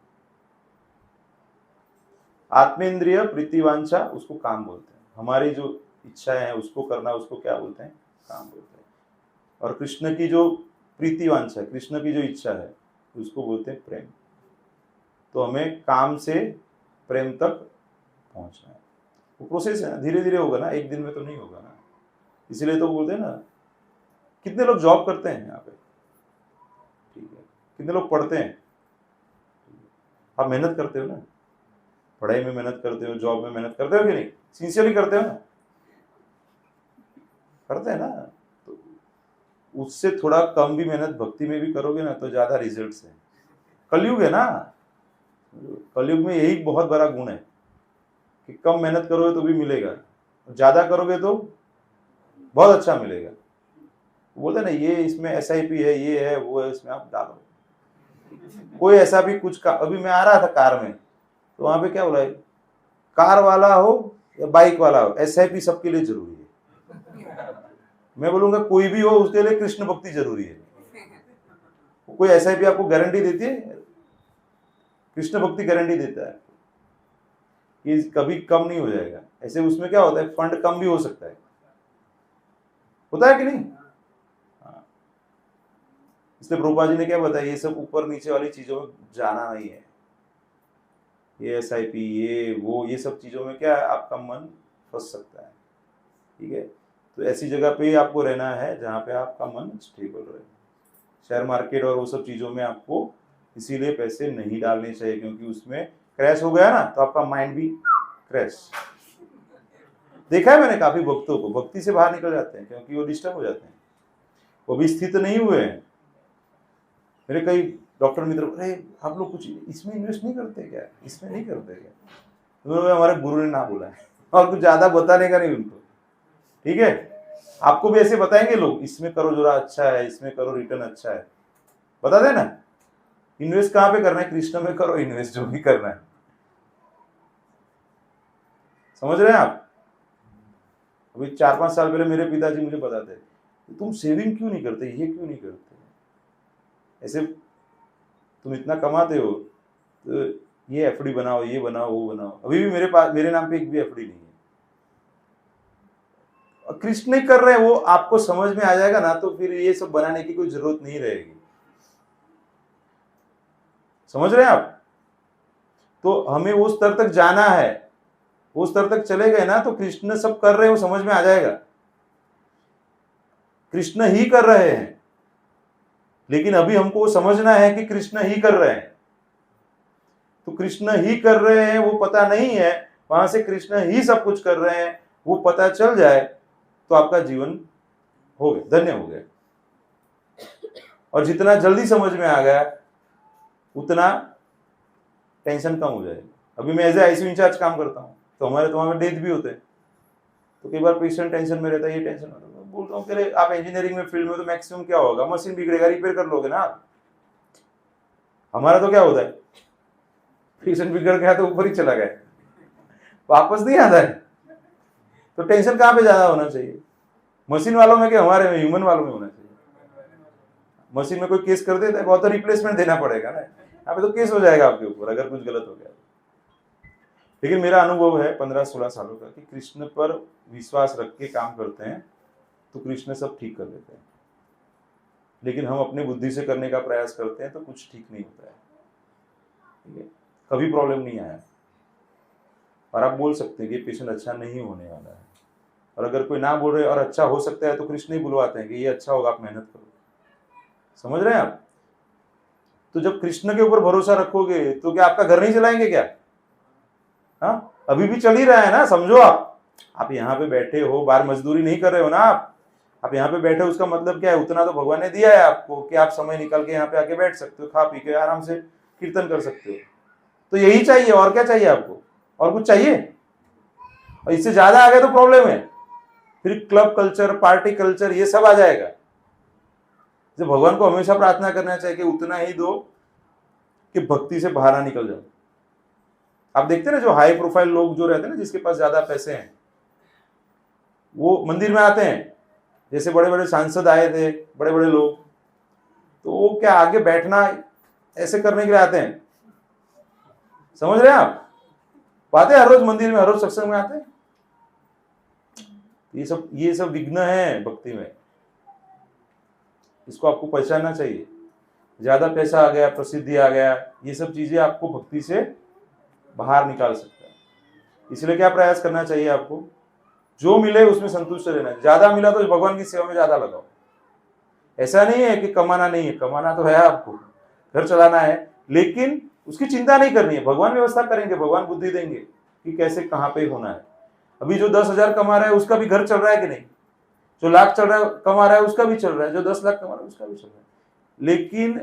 आत्मेंद्रिय प्रीतिवांछा उसको काम बोलते हैं। हमारी जो इच्छाएं हैं उसको करना, उसको क्या बोलते हैं? काम बोलते हैं। और कृष्ण की जो प्रीतिवांछा, कृष्ण की जो इच्छा है उसको बोलते हैं प्रेम। तो हमें काम से प्रेम तक पहुंचना है। वो प्रोसेस है ना, धीरे धीरे होगा ना, एक दिन में तो नहीं होगा ना। इसीलिए तो बोलते हैं ना, कितने लोग जॉब करते हैं यहाँ पे, ठीक है, कितने लोग पढ़ते हैं? आप मेहनत करते हो ना, पढ़ाई में मेहनत करते हो, जॉब में मेहनत करते हो कि नहीं? सिंसियरली करते हो ना? करते हैं ना। तो उससे थोड़ा कम भी मेहनत भक्ति में भी करोगे ना तो ज्यादा रिजल्ट्स है। कलयुग है ना, कलयुग में यही बहुत बड़ा गुण है कि कम मेहनत करोगे तो भी मिलेगा, ज्यादा करोगे तो बहुत अच्छा मिलेगा। बोलते ना, ये इसमें SIP है, ये है, वो है, इसमें आप डालो। कोई ऐसा भी कुछ का, अभी मैं आ रहा था कार में तो वहां पे क्या बोला है, कार वाला हो या बाइक वाला हो, SIP सबके लिए जरूरी है। मैं बोलूंगा कोई भी हो उसके लिए कृष्ण भक्ति जरूरी है। कोई SIP आपको गारंटी देती है? कृष्ण भक्ति गारंटी देता है कि कभी कम नहीं हो जाएगा। ऐसे उसमें क्या होता है, फंड कम भी हो सकता है, होता है कि नहीं? इसलिए प्रभुपाद जी ने क्या बताया, ये सब ऊपर नीचे वाली चीजों में जाना नहीं है। ये SIP, ये वो, ये सब चीजों में क्या है, आपका मन फंस सकता है। ठीक है, तो ऐसी जगह पे ही आपको रहना है जहाँ पे आपका मन स्टेबल रहे। शेयर मार्केट और वो सब चीजों में आपको इसीलिए पैसे नहीं डालने चाहिए, क्योंकि उसमें क्रैश हो गया ना तो आपका माइंड भी क्रैश। देखा है मैंने काफी भक्तों को, भक्ति से बाहर निकल जाते हैं क्योंकि वो डिस्टर्ब हो जाते हैं, वो भी स्थित नहीं हुए हैं। मेरे कई डॉक्टर मित्र, अरे आप लोग कुछ इसमें इन्वेस्ट नहीं करते क्या, इसमें नहीं करते क्या? तो हमारे गुरु ने ना बोला है, और कुछ ज्यादा बताने का नहीं उनको। ठीक है, आपको भी ऐसे बताएंगे लोग, इसमें करो जरा अच्छा है, इसमें करो रिटर्न अच्छा है, बता देना। इन्वेस्ट कहाँ पे करना है? कृष्ण में करो इन्वेस्ट, जो भी करना है। समझ रहे हैं आप? अभी 4-5 साल पहले मेरे पिताजी मुझे बताते, तुम सेविंग क्यों नहीं करते, ये क्यों नहीं करते, ऐसे तुम इतना कमाते हो तो ये FD बनाओ, ये बनाओ, वो बनाओ। अभी भी मेरे पास, मेरे नाम पे एक भी FD नहीं है। कृष्ण नहीं कर रहे हैं, वो आपको समझ में आ जाएगा ना, तो फिर ये सब बनाने की कोई जरूरत नहीं रहेगी। समझ रहे हैं आप? तो हमें वो स्तर तक जाना है, वो स्तर तक चले गए ना तो कृष्ण सब कर रहे हैं वो समझ में आ जाएगा। कृष्ण ही कर रहे हैं, लेकिन अभी हमको समझना है कि कृष्ण ही कर रहे हैं। तो कृष्ण ही कर रहे हैं वो पता नहीं है, वहां से कृष्ण ही सब कुछ कर रहे हैं वो पता चल जाए तो आपका जीवन हो गया, धन्य हो गया। और जितना जल्दी समझ में आ गया उतना टेंशन कम हो जाएगा। अभी मैं एज ए ICU इंचार्ज काम करता हूँ, तो हमारे तो वहां पे डेथ भी होते हैं, तो कई बार पेशेंट टेंशन में रहता है, ये टेंशन होता है। बोलता हूँ कि आप इंजीनियरिंग में फील्ड में तो मैक्सिमम क्या होगा, मशीन बिगड़ेगा, रिपेयर कर लोगे ना आप। हमारा तो क्या होता है, पेशेंट बिगड़ गया तो ऊपर ही चला गया, वापस नहीं आता है। तो टेंशन कहाँ पे ज्यादा होना चाहिए, मशीन वालों में कि हमारे में, ह्यूमन वालों में होना चाहिए। मशीन में कोई केस कर देता है, बहुत तो रिप्लेसमेंट देना पड़ेगा ना, यहाँ पे तो केस हो जाएगा आपके ऊपर अगर कुछ गलत हो गया। लेकिन मेरा अनुभव है 15-16 सालों का कि कृष्ण पर विश्वास रख के काम करते हैं तो कृष्ण सब ठीक कर देते हैं। लेकिन हम अपनी बुद्धि से करने का प्रयास करते हैं तो कुछ ठीक नहीं होता है। ठीक है, कभी प्रॉब्लम नहीं आया। और आप बोल सकते हैं कि पेशेंट अच्छा नहीं होने वाला है, और अगर कोई ना बोल रहे और अच्छा हो सकता है तो कृष्ण ही बुलवाते हैं कि ये अच्छा होगा, आप मेहनत करो। समझ रहे हैं आप? तो जब कृष्ण के ऊपर भरोसा रखोगे तो क्या आपका घर नहीं चलाएंगे क्या? हाँ, अभी भी चल ही रहा है ना, समझो आप यहाँ पे बैठे हो, बाहर मजदूरी नहीं कर रहे हो ना आप यहाँ पे बैठे हो, उसका मतलब क्या है? उतना तो भगवान ने दिया है आपको कि आप समय निकाल के यहाँ पे आके बैठ सकते हो, खा पी के आराम से कीर्तन कर सकते हो। तो यही चाहिए, और क्या चाहिए आपको? और कुछ चाहिए? और इससे ज्यादा आ गया तो प्रॉब्लम है, फिर क्लब कल्चर, पार्टी कल्चर, ये सब आ जाएगा। जो भगवान को हमेशा प्रार्थना करना चाहिए कि उतना ही दो कि भक्ति से बाहर ना निकल जाओ। आप देखते हैं ना, जो हाई प्रोफाइल लोग जो रहते हैं ना, जिसके पास ज्यादा पैसे हैं, वो मंदिर में आते हैं। जैसे बड़े बड़े सांसद आए थे, बड़े बड़े लोग, तो वो क्या आगे बैठना ऐसे करने के लिए आते हैं? समझ रहे हैं आप? आते हैं हर रोज मंदिर में, हर रोज सत्संग में आते हैं। ये सब विघ्न है भक्ति में, इसको आपको पहचानना चाहिए। ज्यादा पैसा आ गया, प्रसिद्धि आ गया, ये सब चीजें आपको भक्ति से बाहर निकाल सकता है। इसलिए क्या प्रयास करना चाहिए आपको? जो मिले उसमें संतुष्ट रहना। ज्यादा मिला तो भगवान की सेवा में ज्यादा लगाओ। ऐसा नहीं है कि कमाना नहीं है, कमाना तो है, आपको घर चलाना है, लेकिन उसकी चिंता नहीं करनी है। भगवान व्यवस्था करेंगे, भगवान बुद्धि देंगे कि कैसे कहाँ पे होना है। अभी जो 10,000 कमा रहा है उसका भी घर चल रहा है कि नहीं? जो लाख कमा रहा है उसका भी चल रहा है, जो 10 लाख कमा रहा है उसका भी चल रहा है। लेकिन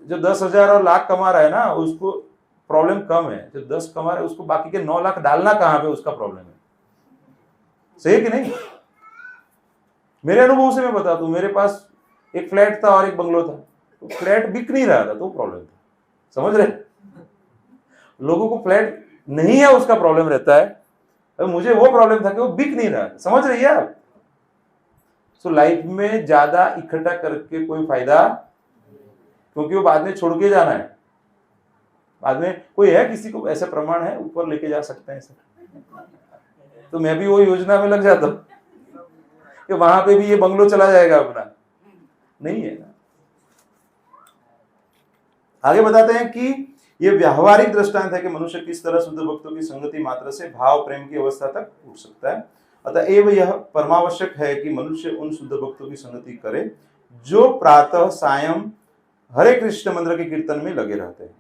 जो 10,000 और लाख कमा रहा है ना, उसको प्रॉब्लम कम है। जो 10 कमा रहा है उसको बाकी के 9 लाख डालना कहाँ पे, उसका प्रॉब्लम है। सही है कि नहीं? मेरे अनुभव से मैं बताता हूं, मेरे पास एक फ्लैट था और एक बंगलो था, तो फ्लैट बिक नहीं रहा था, तो प्रॉब्लम था। समझ रहे? लोगों को फ्लैट नहीं है उसका प्रॉब्लम रहता है, और मुझे वो प्रॉब्लम था कि वो बिक नहीं रहा। समझ रही है आप? सो लाइफ में ज्यादा इकट्ठा करके कोई फायदा, क्योंकि वो बाद में छोड़ के जाना है। बाद में कोई है, किसी को ऐसा प्रमाण है ऊपर लेके जा सकते हैं सर, तो मैं भी वो योजना में लग जाता हूं कि वहां पे भी ये बंगलो चला जाएगा अपना, नहीं है ना। आगे बताते हैं कि ये व्यावहारिक दृष्टांत है कि मनुष्य किस तरह शुद्ध भक्तों की संगति मात्र से भाव प्रेम की अवस्था तक उठ सकता है। अतएव यह परमावश्यक है कि मनुष्य उन शुद्ध भक्तों की संगति करे जो प्रातः सायं हरे कृष्ण मंत्र के कीर्तन में लगे रहते हैं।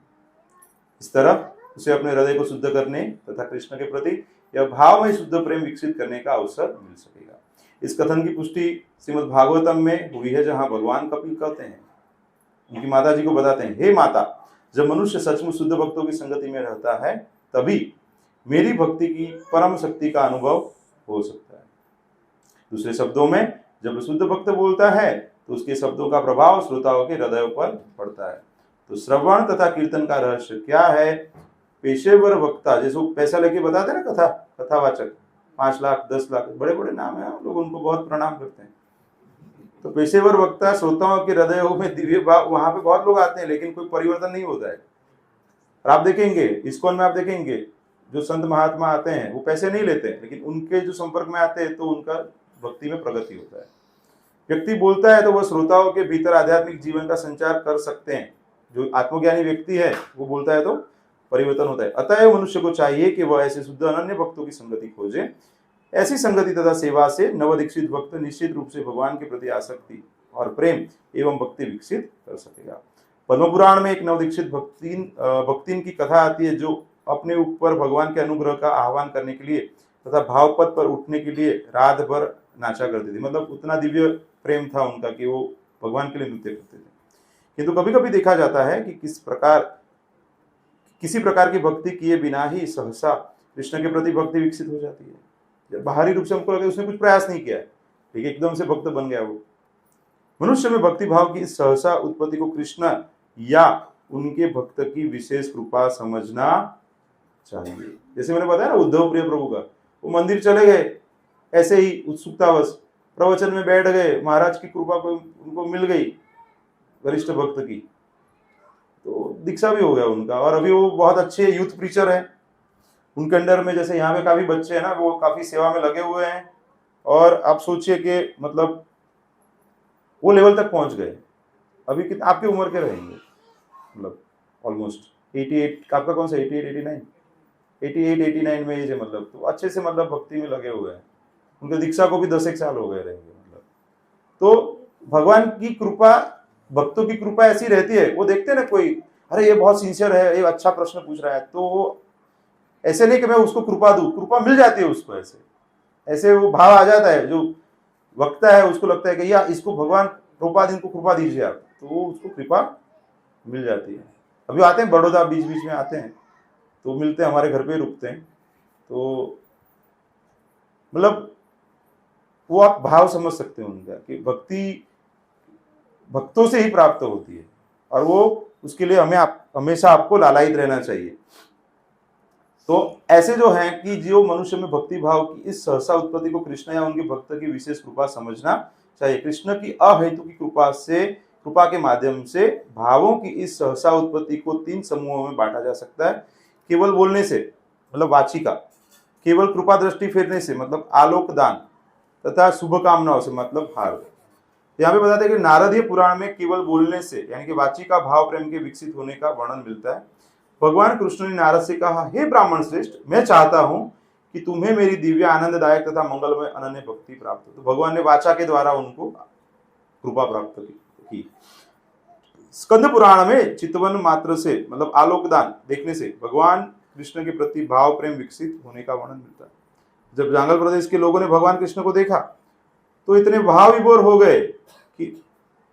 इस तरह उसे अपने हृदय को शुद्ध करने तथा कृष्ण के प्रति यह भाव में शुद्ध प्रेम विकसित करने का अवसर मिल सकेगा। इस कथन की पुष्टि श्रीमद् भागवतम में हुई है, जहां भगवान कपिल कहते हैं, उनकी माता जी को बताते हैं, हे माता, जब मनुष्य सचमुच शुद्ध भक्तों की संगति में रहता है तभी मेरी भक्ति की परम शक्ति का अनुभव हो सकता है। दूसरे शब्दों में, जब शुद्ध भक्त बोलता है तो उसके शब्दों का प्रभाव श्रोताओं के हृदयों पर पड़ता है। तो श्रवण तथा कीर्तन का रहस्य क्या है? पेशेवर वक्ता, जैसे पैसा लेके बताते हैं ना, कथावाचक, 5 लाख 10 लाख, बड़े बड़े नाम है, लोग उनको बहुत प्रणाम करते हैं। तो पेशेवर वक्ता श्रोताओं के हृदयों में दिव्य भाव, वहां पे बहुत लोग आते हैं लेकिन कोई परिवर्तन नहीं होता है। और आप देखेंगे इस्कॉन में, आप देखेंगे जो संत महात्मा आते हैं वो पैसे नहीं लेते, लेकिन उनके जो संपर्क में आते हैं तो उनका भक्ति में प्रगति होता है। व्यक्ति बोलता है तो वह श्रोताओं के भीतर आध्यात्मिक जीवन का संचार कर सकते हैं। जो आत्मज्ञानी व्यक्ति है वो बोलता है तो परिवर्तन होता है। अतएव मनुष्य को चाहिए कि वह ऐसे शुद्ध अनन्य भक्तों की संगति खोजे। ऐसी संगति तथा सेवा से नवदीक्षित भक्त निश्चित रूप से भगवान के प्रति आसक्ति और प्रेम एवं भक्ति विकसित कर सकेगा। पद्म पुराण में एक नवदीक्षित भक्तिन की कथा आती है, जो अपने ऊपर भगवान के अनुग्रह का आह्वान करने के लिए तथा भावपद पर उठने के लिए रात भर नाचा करती थी। मतलब उतना दिव्य प्रेम था उनका कि वो भगवान के लिए नृत्य करते थे। किंतु कभी कभी देखा जाता है कि किसी प्रकार की भक्ति किए बिना ही सहसा कृष्ण के प्रति भक्ति विकसित हो जाती है। बाहरी रूप से हमको लगे उसने कुछ प्रयास नहीं किया है, लेकिन एकदम से भक्त बन गया वो। मनुष्य में भक्ति भाव की सहसा उत्पत्ति को कृष्ण या उनके भक्त की विशेष कृपा समझना चाहिए। जैसे मैंने बताया ना उद्धव प्रिय प्रभु का, वो मंदिर चले गए ऐसे ही उत्सुकतावश, प्रवचन में बैठ गए, महाराज की कृपा को उनको मिल गई, वरिष्ठ भक्त की, तो दीक्षा भी हो गया उनका। और अभी वो बहुत अच्छे यूथ प्रीचर हैं, उनके अंडर में जैसे यहाँ पे काफी बच्चे हैं ना, वो काफी सेवा में लगे हुए हैं। और आप सोचिए कि मतलब वो लेवल तक पहुंच गए। अभी कितने आपकी उम्र के रहेंगे, मतलब ऑलमोस्ट 88, आपका कौन सा 88 89 में एज है, मतलब तो अच्छे से मतलब भक्ति में लगे हुए हैं। उनके दीक्षा को भी 10 एक साल हो गए रहेंगे। मतलब तो भगवान की कृपा भक्तों की कृपा ऐसी रहती है, वो देखते हैं ना कोई, अरे ये बहुत सिंसियर है, ये अच्छा प्रश्न पूछ रहा है, तो ऐसे नहीं कि मैं उसको कृपा दूं, कृपा मिल जाती है उसको, ऐसे ऐसे वो भाव आ जाता है, जो वक्ता है उसको लगता है कि या इसको भगवान कृपा, इनको कृपा दीजिए आप, तो वो उसको कृपा मिल जाती है। अभी आते हैं बड़ौदा, बीच बीच में आते हैं, तो मिलते हैं, हमारे घर पे रुकते हैं, तो मतलब वो आप भाव समझ सकते हैं उनका कि भक्ति भक्तों से ही प्राप्त होती है, और वो उसके लिए हमें हमेशा आपको लालायित रहना चाहिए। तो ऐसे जो हैं कि जो मनुष्य में भक्ति भाव की इस सहसा उत्पत्ति को कृष्ण या उनके भक्त की विशेष कृपा समझना चाहिए। कृष्ण की अहेतु की कृपा के माध्यम से भावों की इस सहसा उत्पत्ति को 3 समूहों में बांटा जा सकता है। केवल बोलने से मतलब वाचिका, केवल कृपा दृष्टि फेरने से मतलब आलोक दान, तथा शुभ कामनाओं से मतलब हार। यहाँ पे बताते हैं कि नारदीय पुराण में केवल बोलने से यानी कि वाचिका भाव प्रेम के विकसित होने का वर्णन मिलता है। भगवान कृष्ण ने नारद से कहा, हे ब्राह्मण श्रेष्ठ, मैं चाहता हूं कि तुम्हें मेरी दिव्य आनंददायक तथा मंगलमय अनन्य भक्ति प्राप्त हो। तो भगवान ने वाचा के द्वारा उनको कृपा प्राप्त की। स्कंद पुराण में चितवन मात्र से मतलब आलोकदान देखने से भगवान कृष्ण के प्रति भाव प्रेम विकसित होने का वर्णन मिलता है। जब जंगल प्रदेश के लोगों ने भगवान कृष्ण को देखा तो इतने भाव विभोर हो गए कि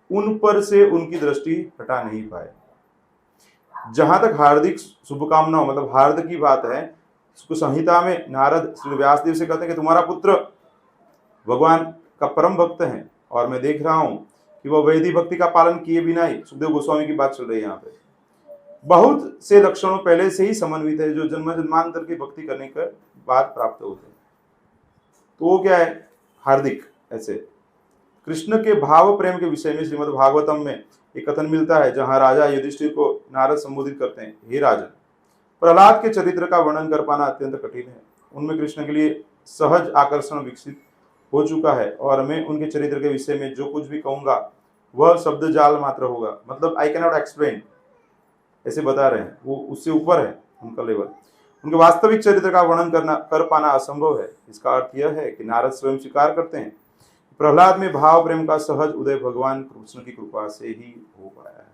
उन पर से उनकी दृष्टि हटा नहीं पाए। जहां तक हार्दिक शुभकामनाओं मतलब हार्द की बात है, उसको संहिता में नारद श्री व्यासदेव से कहते हैं कि तुम्हारा पुत्र भगवान का परम भक्त है, और मैं देख रहा हूं कि वह वैदिक भक्ति का पालन किए बिना ही, सुखदेव गोस्वामी की बात चल रही है यहाँ पे, बहुत से लक्षणों पहले से ही समन्वित है जो जन्म जन्मांतर की भक्ति करने के बाद प्राप्त होते हैं। तो वो क्या है? हार्दिक। ऐसे कृष्ण के भाव प्रेम के विषय में श्रीमद् भागवतम में एक कथन मिलता है, जहां राजा युधिष्ठिर को नारद संबोधित करते हैं, हे राजन, प्रहलाद के चरित्र का वर्णन कर पाना अत्यंत कठिन है। उनमें कृष्ण के लिए सहज आकर्षण विकसित हो चुका है, और मैं उनके चरित्र के विषय में जो कुछ भी कहूंगा वह शब्द जाल मात्र होगा। मतलब आई कैनॉट एक्सप्लेन, ऐसे बता रहे हैं, वो उससे ऊपर है उनका लेवल। उनके वास्तविक चरित्र का वर्णन कर पाना असंभव है। इसका अर्थ यह है कि नारद स्वयं स्वीकार करते हैं, प्रहलाद में भाव प्रेम का सहज उदय भगवान कृष्ण की कृपा से ही हो पाया है।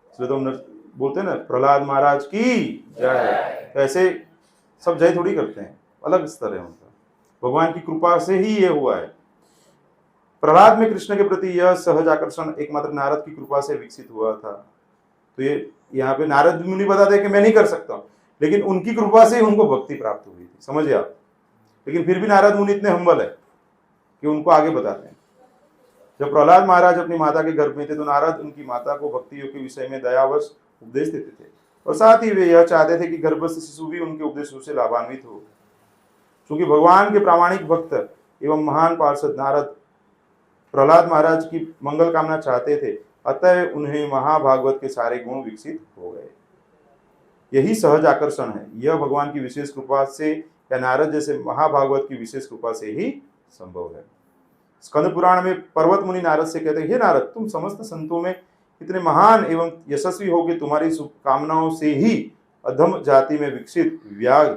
इसलिए तो हम बोलते हैं ना, प्रहलाद महाराज की जय। ऐसे सब जय थोड़ी करते हैं, अलग स्तर है उनका, भगवान की कृपा से ही ये हुआ है। प्रहलाद में कृष्ण के प्रति यह सहज आकर्षण एकमात्र नारद की कृपा से विकसित हुआ था। तो ये यहाँ पे नारद मुनि बताते हैं कि मैं नहीं कर सकता, लेकिन उनकी कृपा से ही उनको भक्ति प्राप्त हुई थी, समझिए आप। लेकिन फिर भी नारद मुनि इतने हम्बल है कि उनको आगे बताते हैं। जब प्रहलाद महाराज अपनी माता के गर्भ में थे तो नारद उनकी माता को भक्ति योग के विषय में दयावश उपदेश देते थे, और साथ ही वे यह चाहते थे कि गर्भस्थ शिशु भी उनके उपदेशों से लाभान्वित हो। क्योंकि भगवान के प्रामाणिक भक्त एवं महान पार्षद नारद प्रहलाद महाराज की मंगल कामना चाहते थे, अतः उन्हें महाभागवत के सारे गुण विकसित हो गए। यही सहज आकर्षण है। यह भगवान की विशेष कृपा से या नारद जैसे महाभागवत की विशेष कृपा से ही संभव है। स्कंद पुराण में पर्वत मुनि नारद से कहते हैं, हे नारद, तुम समस्त संतों में इतने महान एवं यशस्वी हो कि तुम्हारी शुभकामनाओं से ही अधम जाति में विकसित व्याघ्र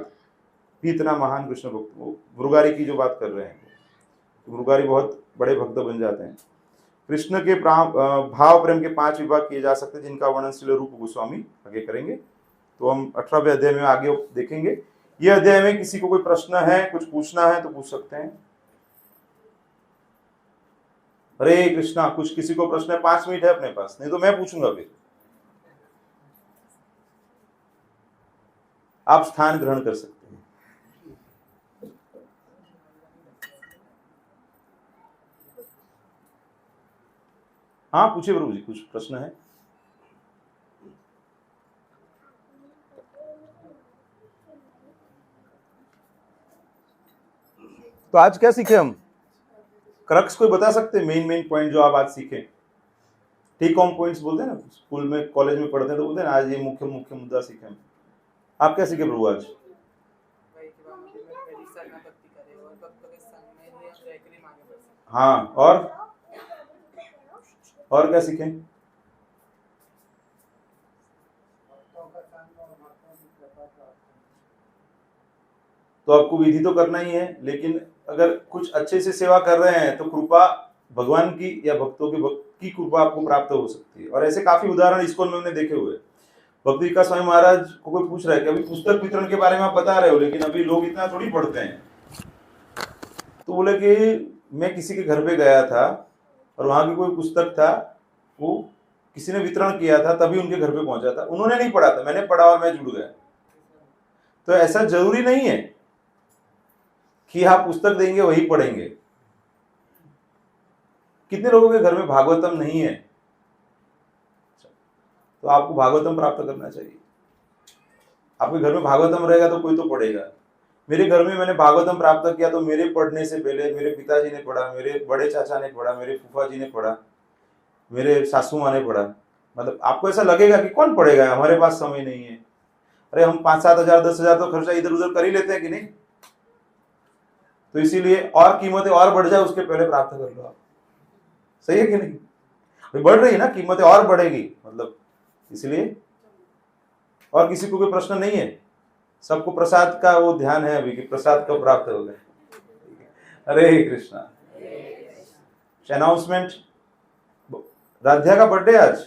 भी इतना महान कृष्ण भक्त। भृगारी की जो बात कर रहे हैं, तो भृगारी बहुत बड़े भक्त बन जाते हैं। कृष्ण के भाव प्रेम के 5 विभाग किए जा सकते हैं, जिनका वर्णन श्रील रूप गोस्वामी आगे करेंगे। तो हम 18वें अध्याय में आगे देखेंगे। ये अध्याय में किसी को कोई प्रश्न है, कुछ पूछना है तो पूछ सकते हैं। हरे कृष्णा, कुछ किसी को प्रश्न है? 5 मिनट है अपने पास, नहीं तो मैं पूछूंगा फिर। आप स्थान ग्रहण कर सकते हैं। हाँ पूछिए प्रभु जी, कुछ प्रश्न है? तो आज क्या सीखे हम? क्रक्स कोई बता सकते हैं? मेन पॉइंट जो आप आज सीखे, टेक होम पॉइंट्स बोलते हैं ना, स्कूल में कॉलेज में पढ़ते हैं तो बोलते हैं ना, आज ये मुख्य मुद्दा सीखे हम। आप क्या सीखे प्रभु आज? हाँ, और क्या सीखे? तो आपको विधि तो करना ही है, लेकिन अगर कुछ अच्छे से सेवा कर रहे हैं तो कृपा भगवान की या भक्तों की कृपा आपको प्राप्त हो सकती है। और ऐसे काफी उदाहरण इस्कॉन में हमने देखे हुए। भक्ति विकास स्वामी महाराज को कोई पूछ रहा है कि अभी पुस्तक वितरण के बारे में आप बता रहे हो, लेकिन अभी लोग इतना थोड़ी पढ़ते हैं। तो बोले कि मैं किसी के घर पे गया था और वहां की कोई पुस्तक था, वो किसी ने वितरण किया था, तभी उनके घर पे पहुंचा था। उन्होंने नहीं पढ़ा था, मैंने पढ़ा और मैं जुड़ गया। तो ऐसा जरूरी नहीं है कि आप पुस्तक देंगे वही पढ़ेंगे। कितने लोगों के घर में भागवतम नहीं है, तो आपको भागवतम प्राप्त करना चाहिए। आपके घर में भागवतम रहेगा तो कोई तो पढ़ेगा। मेरे घर में मैंने भागवतम प्राप्त किया तो मेरे पढ़ने से पहले मेरे पिताजी ने पढ़ा, मेरे बड़े चाचा ने पढ़ा, मेरे फूफा जी ने पढ़ा, मेरे सासू माँ ने पढ़ा। मतलब आपको ऐसा लगेगा कि कौन पढ़ेगा, हमारे पास समय नहीं है। अरे हम 5-7 हजार 10 हजार तो खर्चा इधर उधर कर ही लेते हैं कि नहीं। तो इसीलिए और कीमतें और बढ़ जाए उसके पहले प्राप्त कर लो आप। सही है कि नहीं? भाई बढ़ रही है ना, कीमतें और बढ़ेगी, मतलब इसलिए। और किसी को कोई प्रश्न नहीं है? सबको प्रसाद का वो ध्यान है अभी कि प्रसाद कब प्राप्त होगा। हरे कृष्णा। अनाउंसमेंट, राध्या का बर्थडे आज।